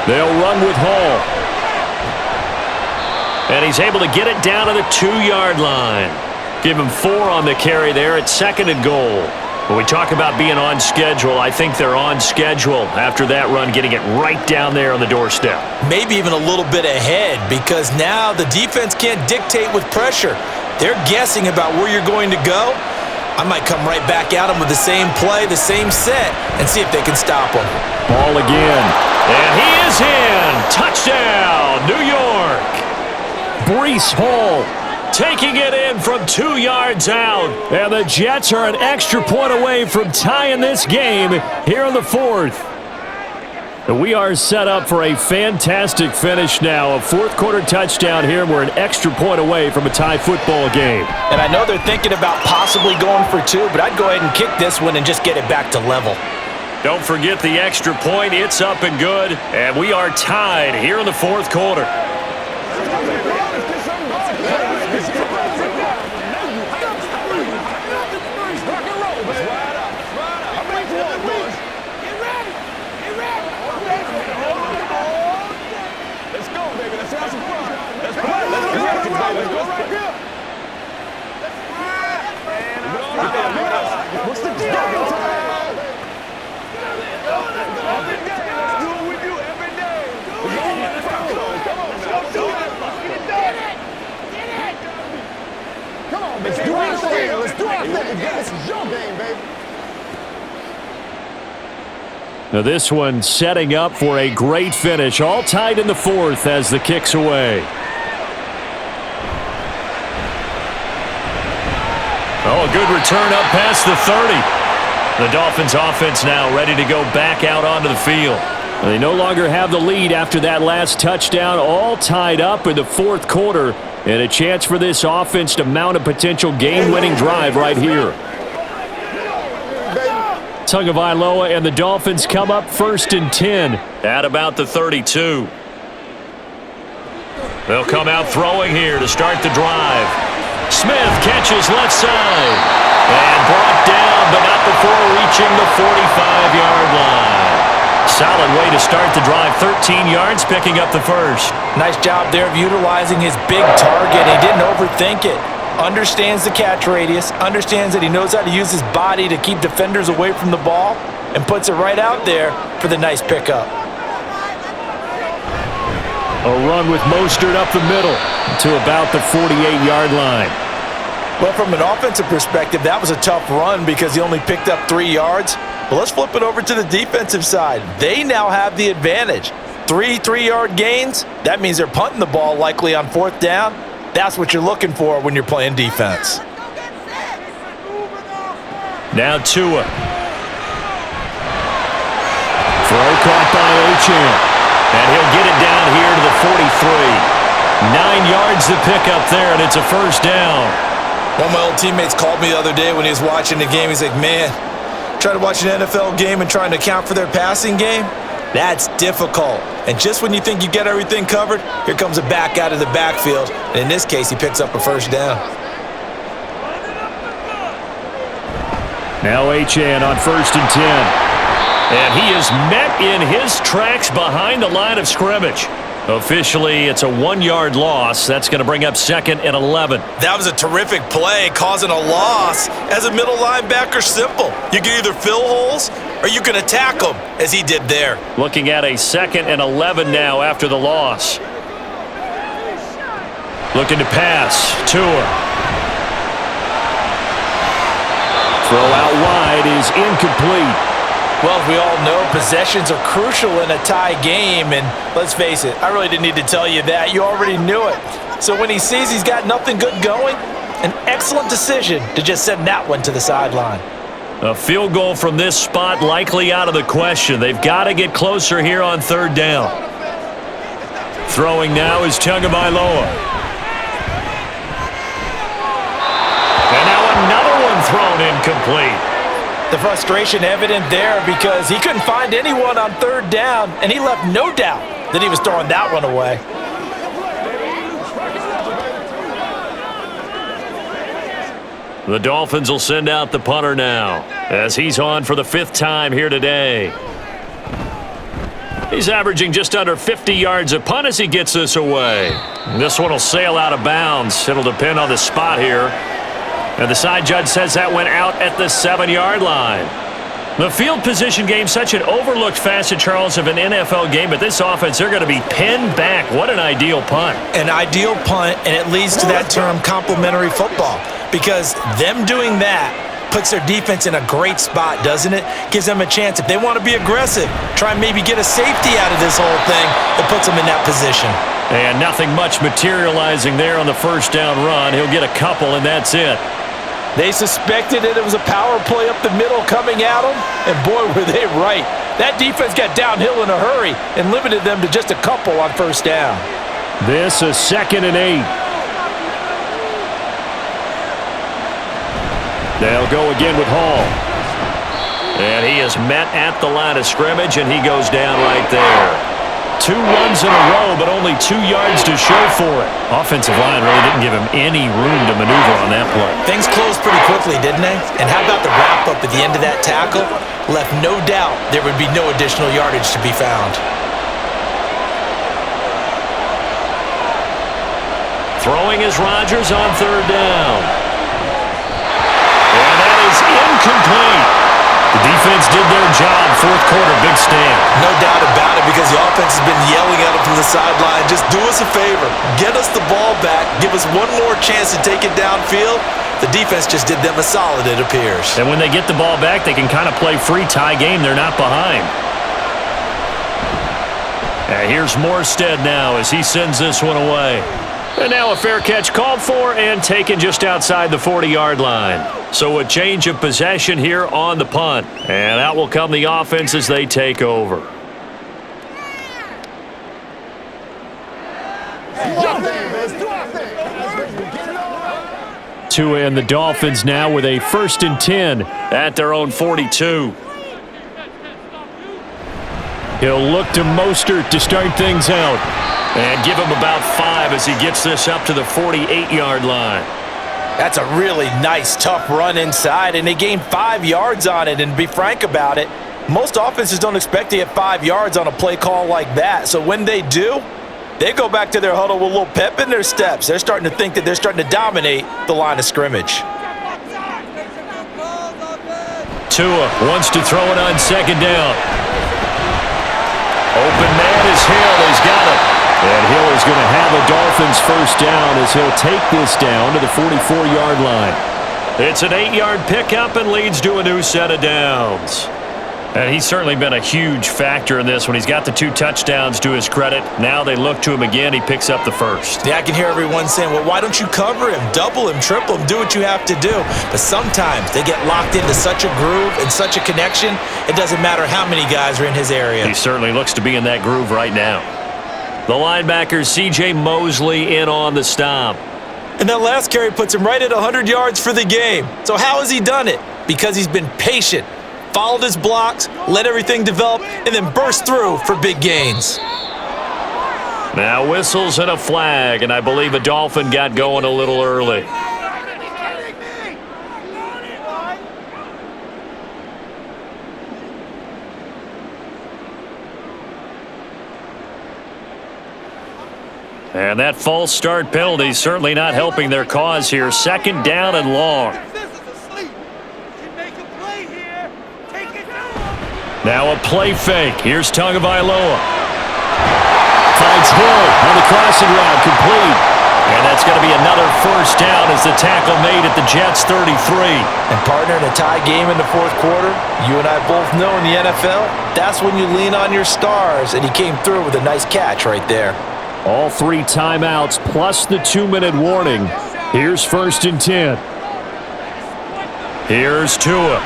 They'll run with Hall. And he's able to get it down to the 2-yard line. Give him 4 on the carry there at second and goal. When we talk about being on schedule, I think they're on schedule after that run, getting it right down there on the doorstep. Maybe even a little bit ahead, because now the defense can't dictate with pressure. They're guessing about where you're going to go. I might come right back at them with the same play, the same set, and see if they can stop them. Ball again. And he is in. Touchdown, New York. Breece Hall taking it in from 2 yards out. And the Jets are an extra point away from tying this game here in the fourth. And we are set up for a fantastic finish now. A fourth-quarter touchdown here, and we're an extra point away from a tie football game. And I know they're thinking about possibly going for 2, but I'd go ahead and kick this one and just get it back to level. Don't forget the extra point. It's up and good, and we are tied here in the fourth quarter. What's the deal? Every day, let's do it with you every day. Come on, let's do our thing. Let's do our thing. This is your game, baby. Now this one setting up for a great finish. All tied in the fourth as the kick's away. Oh, a good return up past the 30. The Dolphins offense now ready to go back out onto the field. They no longer have the lead after that last touchdown, all tied up in the fourth quarter, and a chance for this offense to mount a potential game-winning drive right here. Tagovailoa and the Dolphins come up first and 10 at about the 32. They'll come out throwing here to start the drive. Smith catches left side and brought down, but not before reaching the 45-yard line. Solid way to start the drive. 13 yards, picking up the first. Nice job there of utilizing his big target. He didn't overthink it. Understands the catch radius, understands that he knows how to use his body to keep defenders away from the ball, and puts it right out there for the nice pickup. A run with Mostert up the middle to about the 48-yard line. Well, from an offensive perspective, that was a tough run because he only picked up 3 yards. But let's flip it over to the defensive side. They now have the advantage. 3 3-yard gains. That means they're punting the ball likely on fourth down. That's what you're looking for when you're playing defense. Now Tua. Throw caught by Achane. And he'll get it down here to the 43. 9 yards to pick up there, and it's a first down. One of my old teammates called me the other day when he was watching the game. He's like, man, trying to watch an NFL game and trying to account for their passing game? That's difficult. And just when you think you get everything covered, here comes a back out of the backfield. And in this case, he picks up a first down. Now Achane on 1st and 10. And he is met in his tracks behind the line of scrimmage. Officially, it's a 1-yard loss. That's going to bring up 2nd and 11. That was a terrific play, causing a loss. As a middle linebacker, simple. You can either fill holes or you can attack them, as he did there. Looking at a 2nd and 11 now after the loss. Looking to pass. Tua. Throw out wide is incomplete. Well, as we all know, possessions are crucial in a tie game, and let's face it, I really didn't need to tell you that. You already knew it. So when he sees he's got nothing good going, an excellent decision to just send that one to the sideline. A field goal from this spot likely out of the question. They've got to get closer here on 3rd down. Throwing now is Tagovailoa. And now another one thrown incomplete. The frustration evident there because he couldn't find anyone on 3rd down, and he left no doubt that he was throwing that one away. The Dolphins will send out the punter now as he's on for the 5th time here today. He's averaging just under 50 yards a punt as he gets this away. This one will sail out of bounds. It'll depend on the spot here. And the side judge says that went out at the 7-yard line. The field position game, such an overlooked facet, Charles, of an NFL game, but this offense, they're going to be pinned back. What an ideal punt. An ideal punt, and it leads to that term complementary football, because them doing that puts their defense in a great spot, doesn't it? Gives them a chance. If they want to be aggressive, try and maybe get a safety out of this whole thing, it puts them in that position. And nothing much materializing there on the 1st down run. He'll get a couple, and that's it. They suspected that it was a power play up the middle coming at them, and boy, were they right. That defense got downhill in a hurry and limited them to just a couple on 1st down. This is 2nd and 8. They'll go again with Hall. And he is met at the line of scrimmage, and he goes down right there. 2 runs in a row, but only 2 yards to show for it. Offensive line really didn't give him any room to maneuver on that play. Things closed pretty quickly, didn't they? And how about the wrap-up at the end of that tackle? Left no doubt there would be no additional yardage to be found. Throwing is Rodgers on 3rd down. And that is incomplete. The defense did their job. 4th quarter, big stand. No doubt about it, because the offense has been yelling at them from the sideline. Just do us a favor. Get us the ball back. Give us one more chance to take it downfield. The defense just did them a solid, it appears. And when they get the ball back, they can kind of play free tie game. They're not behind. And here's Morstead now as he sends this one away. And now a fair catch called for and taken just outside the 40-yard line. So a change of possession here on the punt. And out will come the offense as they take over. Tua and the Dolphins now with a 1st and 10 at their own 42. He'll look to Mostert to start things out. And give him about 5 as he gets this up to the 48-yard line. That's a really nice, tough run inside, and they gained 5 yards on it. And to be frank about it, most offenses don't expect to get 5 yards on a play call like that. So when they do, they go back to their huddle with a little pep in their steps. They're starting to think that they're starting to dominate the line of scrimmage. Tua wants to throw it on 2nd down. Open man is Hill. He's got it. And Hill is going to have a Dolphins 1st down as he'll take this down to the 44-yard line. It's an 8-yard pickup and leads to a new set of downs. And he's certainly been a huge factor in this when he's got the 2 touchdowns to his credit. Now they look to him again. He picks up the first. Yeah, I can hear everyone saying, well, why don't you cover him, double him, triple him, do what you have to do. But sometimes they get locked into such a groove and such a connection, it doesn't matter how many guys are in his area. He certainly looks to be in that groove right now. The linebacker, C.J. Mosley, in on the stop. And that last carry puts him right at 100 yards for the game. So how has he done it? Because he's been patient, followed his blocks, let everything develop, and then burst through for big gains. Now whistles and a flag, and I believe a Dolphin got going a little early. And that false start penalty certainly not helping their cause here. 2nd down and long. Now a play fake. Here's Tagovailoa. Finds Hill on the crossing route, complete. And that's going to be another 1st down as the tackle made at the Jets' 33. And partner, in a tie game in the 4th quarter, you and I both know in the NFL, that's when you lean on your stars. And he came through with a nice catch right there. All 3 timeouts plus the 2-minute warning. Here's 1st and 10. Here's Tua.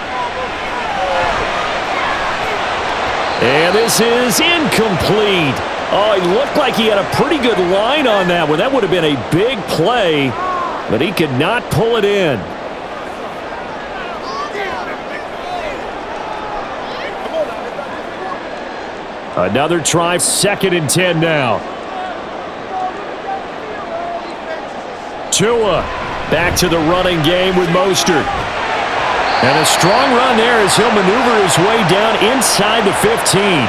And this is incomplete. Oh, he looked like he had a pretty good line on that one. That would have been a big play, but he could not pull it in. Another try, 2nd and 10 now. Tua back to the running game with Mostert. And a strong run there as he'll maneuver his way down inside the 15.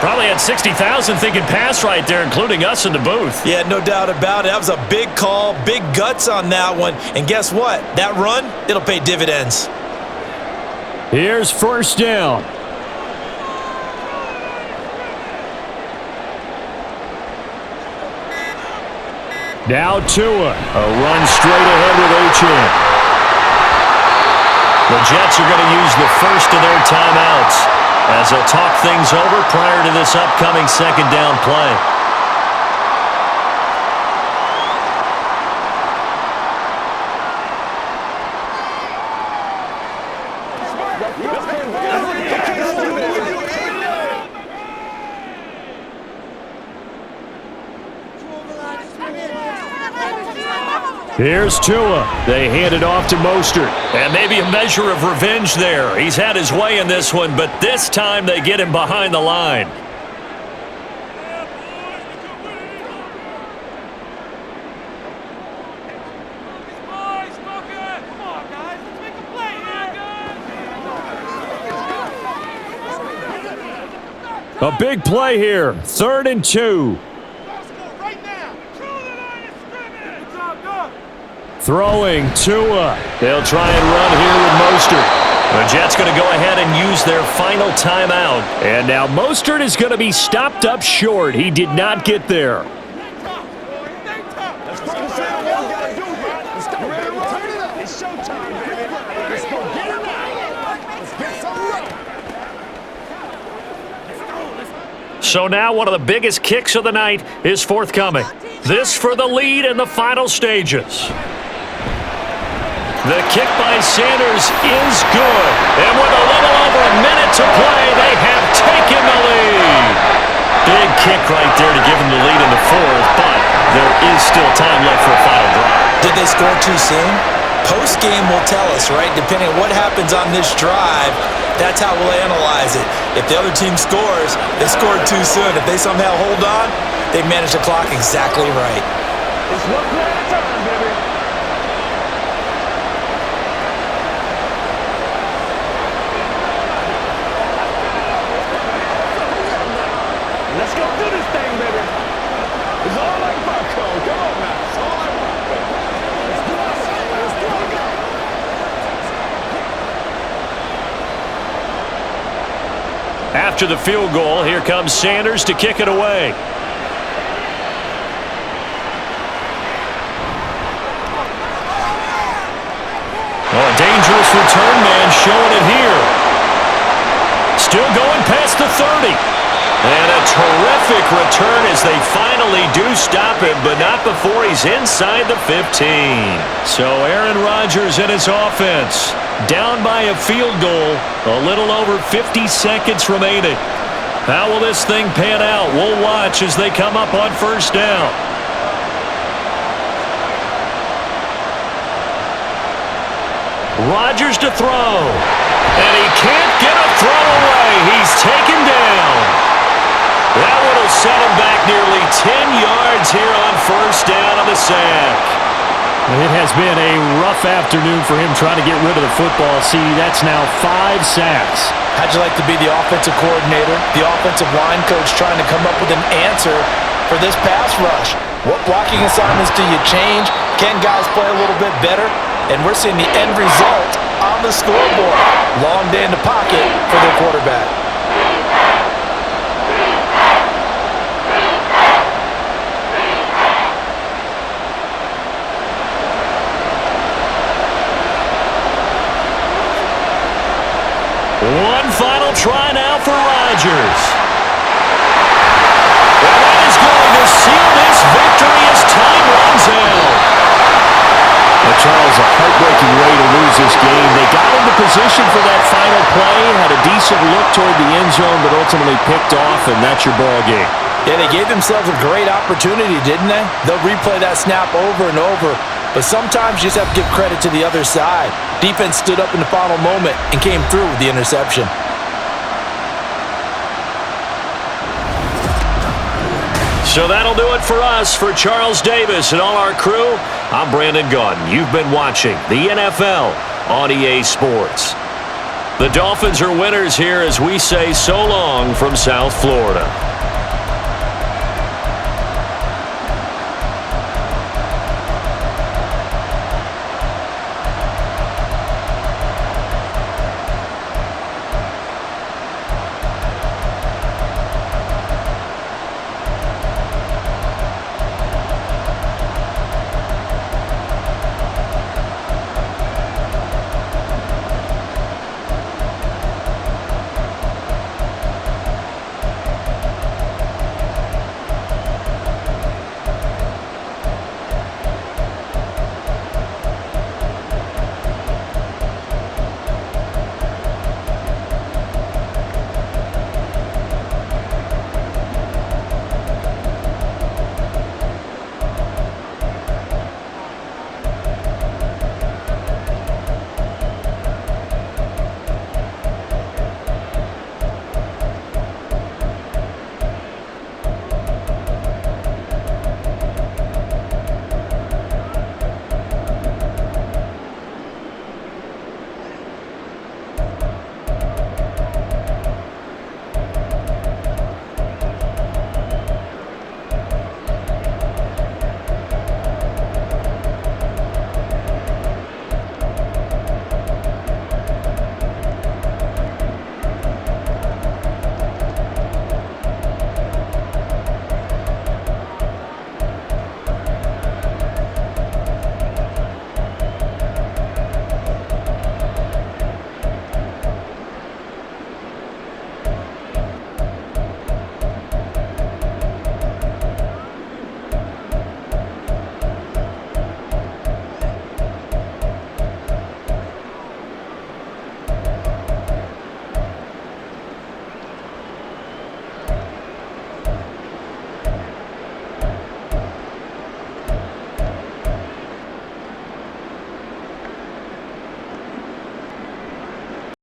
Probably had 60,000 thinking pass right there, including us in the booth. Yeah, no doubt about it. That was a big call, big guts on that one. And guess what? That run, it'll pay dividends. Here's 1st down. Now Tua, a run straight ahead with Achane. The Jets are going to use the first of their timeouts as they'll talk things over prior to this upcoming 2nd down play. Here's Tua. They hand it off to Mostert. And maybe a measure of revenge there. He's had his way in this one, but this time they get him behind the line. A big play here. 3rd and 2. Throwing Tua. They'll try and run here with Mostert. The Jets going to go ahead and use their final timeout. And now Mostert is going to be stopped up short. He did not get there. So now one of the biggest kicks of the night is forthcoming. This for the lead in the final stages. The kick by Sanders is good. And with a little over a minute to play, they have taken the lead. Big kick right there to give them the lead in the 4th, but there is still time left for a final drive. Did they score too soon? Post-game will tell us, right? Depending on what happens on this drive, that's how we'll analyze it. If the other team scores, they scored too soon. If they somehow hold on, they manage the clock exactly right. It's one play at a time, baby. Let's go do this thing, baby. It's all like Marco. Come on now. It's all like Marco. Let's do it. Let's do it. After the field goal, here comes Sanders to kick it away. Oh, a dangerous return man showing it here. Still going past the 30. And a terrific return as they finally do stop him, but not before he's inside the 15. So Aaron Rodgers and his offense down by a field goal, a little over 50 seconds remaining. How will this thing pan out? We'll watch as they come up on first down. Rodgers to throw. And he can't get a throw away. He's taken down. That one will set him back nearly 10 yards here on first down on the sack. It has been a rough afternoon for him trying to get rid of the football. See, that's now 5 sacks. How'd you like to be the offensive coordinator, the offensive line coach trying to come up with an answer for this pass rush? What blocking assignments do you change? Can guys play a little bit better? And we're seeing the end result on the scoreboard. Long day in the pocket for their quarterback. One final try now for Rodgers. And that is going to seal this victory as time runs out. Well, Charles, a heartbreaking way to lose this game. They got into position for that final play, had a decent look toward the end zone, but ultimately picked off, and that's your ball game. Yeah, they gave themselves a great opportunity, didn't they? They'll replay that snap over and over. But sometimes you just have to give credit to the other side. Defense stood up in the final moment and came through with the interception. So that'll do it for us. For Charles Davis and all our crew, I'm Brandon Gaudin. You've been watching the NFL on EA Sports. The Dolphins are winners here as we say so long from South Florida.